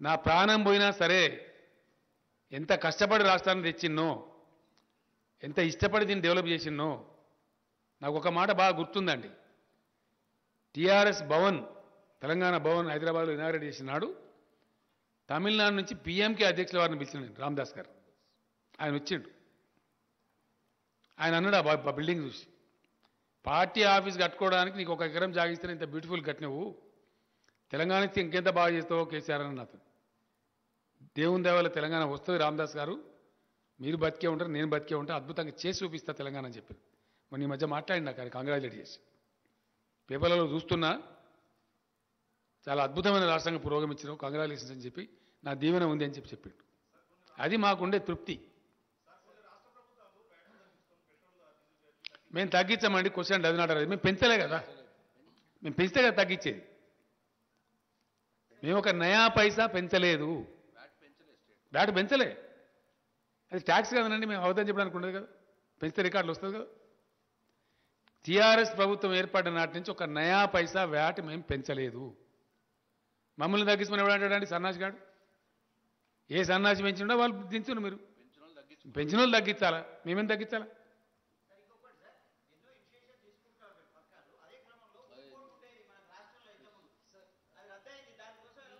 నా ప్రాణం పోయినా సరే, ఎంత కష్టపడి రాష్ట్రాన్ని తెచ్చిన్నో, ఎంత ఇష్టపడి దీన్ని డెవలప్ చేసిన్నో. నాకు ఒక మాట బాగా గుర్తుందండి. టీఆర్ఎస్ భవన్, తెలంగాణ భవన్ హైదరాబాద్లో ఇనాగ్రేట్ చేసినాడు. తమిళనాడు నుంచి పీఎంకే అధ్యక్షుల వారిని పిలిచినాడు, రామదాస్ గారు. ఆయన వచ్చిండు. ఆయన అన్నాడు ఆ బిల్డింగ్ చూసి, పార్టీ ఆఫీస్ కట్టుకోవడానికి నీకు 1 ఎకరం జాగిస్తే ఇంత బ్యూటిఫుల్ కట్టినవు, తెలంగాణ ఇస్తే ఇంకెంత బాగా చేస్తావో కేసీఆర్ అని అతను. దేవుని దేవాల తెలంగాణ వస్తుంది రామదాస్ గారు, మీరు బతికే ఉంటారు, నేను బతికే ఉంటాను, అద్భుతంగా చేసి చూపిస్తా తెలంగాణ అని చెప్పారు. మరి ఈ మధ్య మాట్లాడినా కానీ కంగ్రాచులేట్ చేసి పేపర్లలో చూస్తున్నా, చాలా అద్భుతమైన రాష్ట్రంగా పురోగమించినావు, కంగ్రాచులేషన్స్ అని చెప్పి నా దీవెన ఉంది అని చెప్పిండు. అది మాకుండే తృప్తి. మేము తగ్గించామండి, క్వశ్చన్ డజన్ నాట్. మేము పెంచలే కదా, మేము పెంచితే కదా తగ్గించేది. మేము ఒక నయా పైసా పెంచలేదు, బ్యాట్ పెంచలే. అది ట్యాక్స్ కదనండి, మేము అవదని చెప్పడానికి ఉండదు కదా, పెంచితే రికార్డులు వస్తుంది కదా. టీఆర్ఎస్ ప్రభుత్వం ఏర్పడిన నాటి నుంచి ఒక నయా పైసా వ్యాట్ మేము పెంచలేదు. మమ్మల్ని తగ్గించమని ఎవడంటాడండి సన్నాసి గాడు? ఏ సన్నాసి పెంచిండో వాళ్ళు దించును. మీరు పెంచిన వాళ్ళు తగ్గించాలా, మేమేం తగ్గించాలా?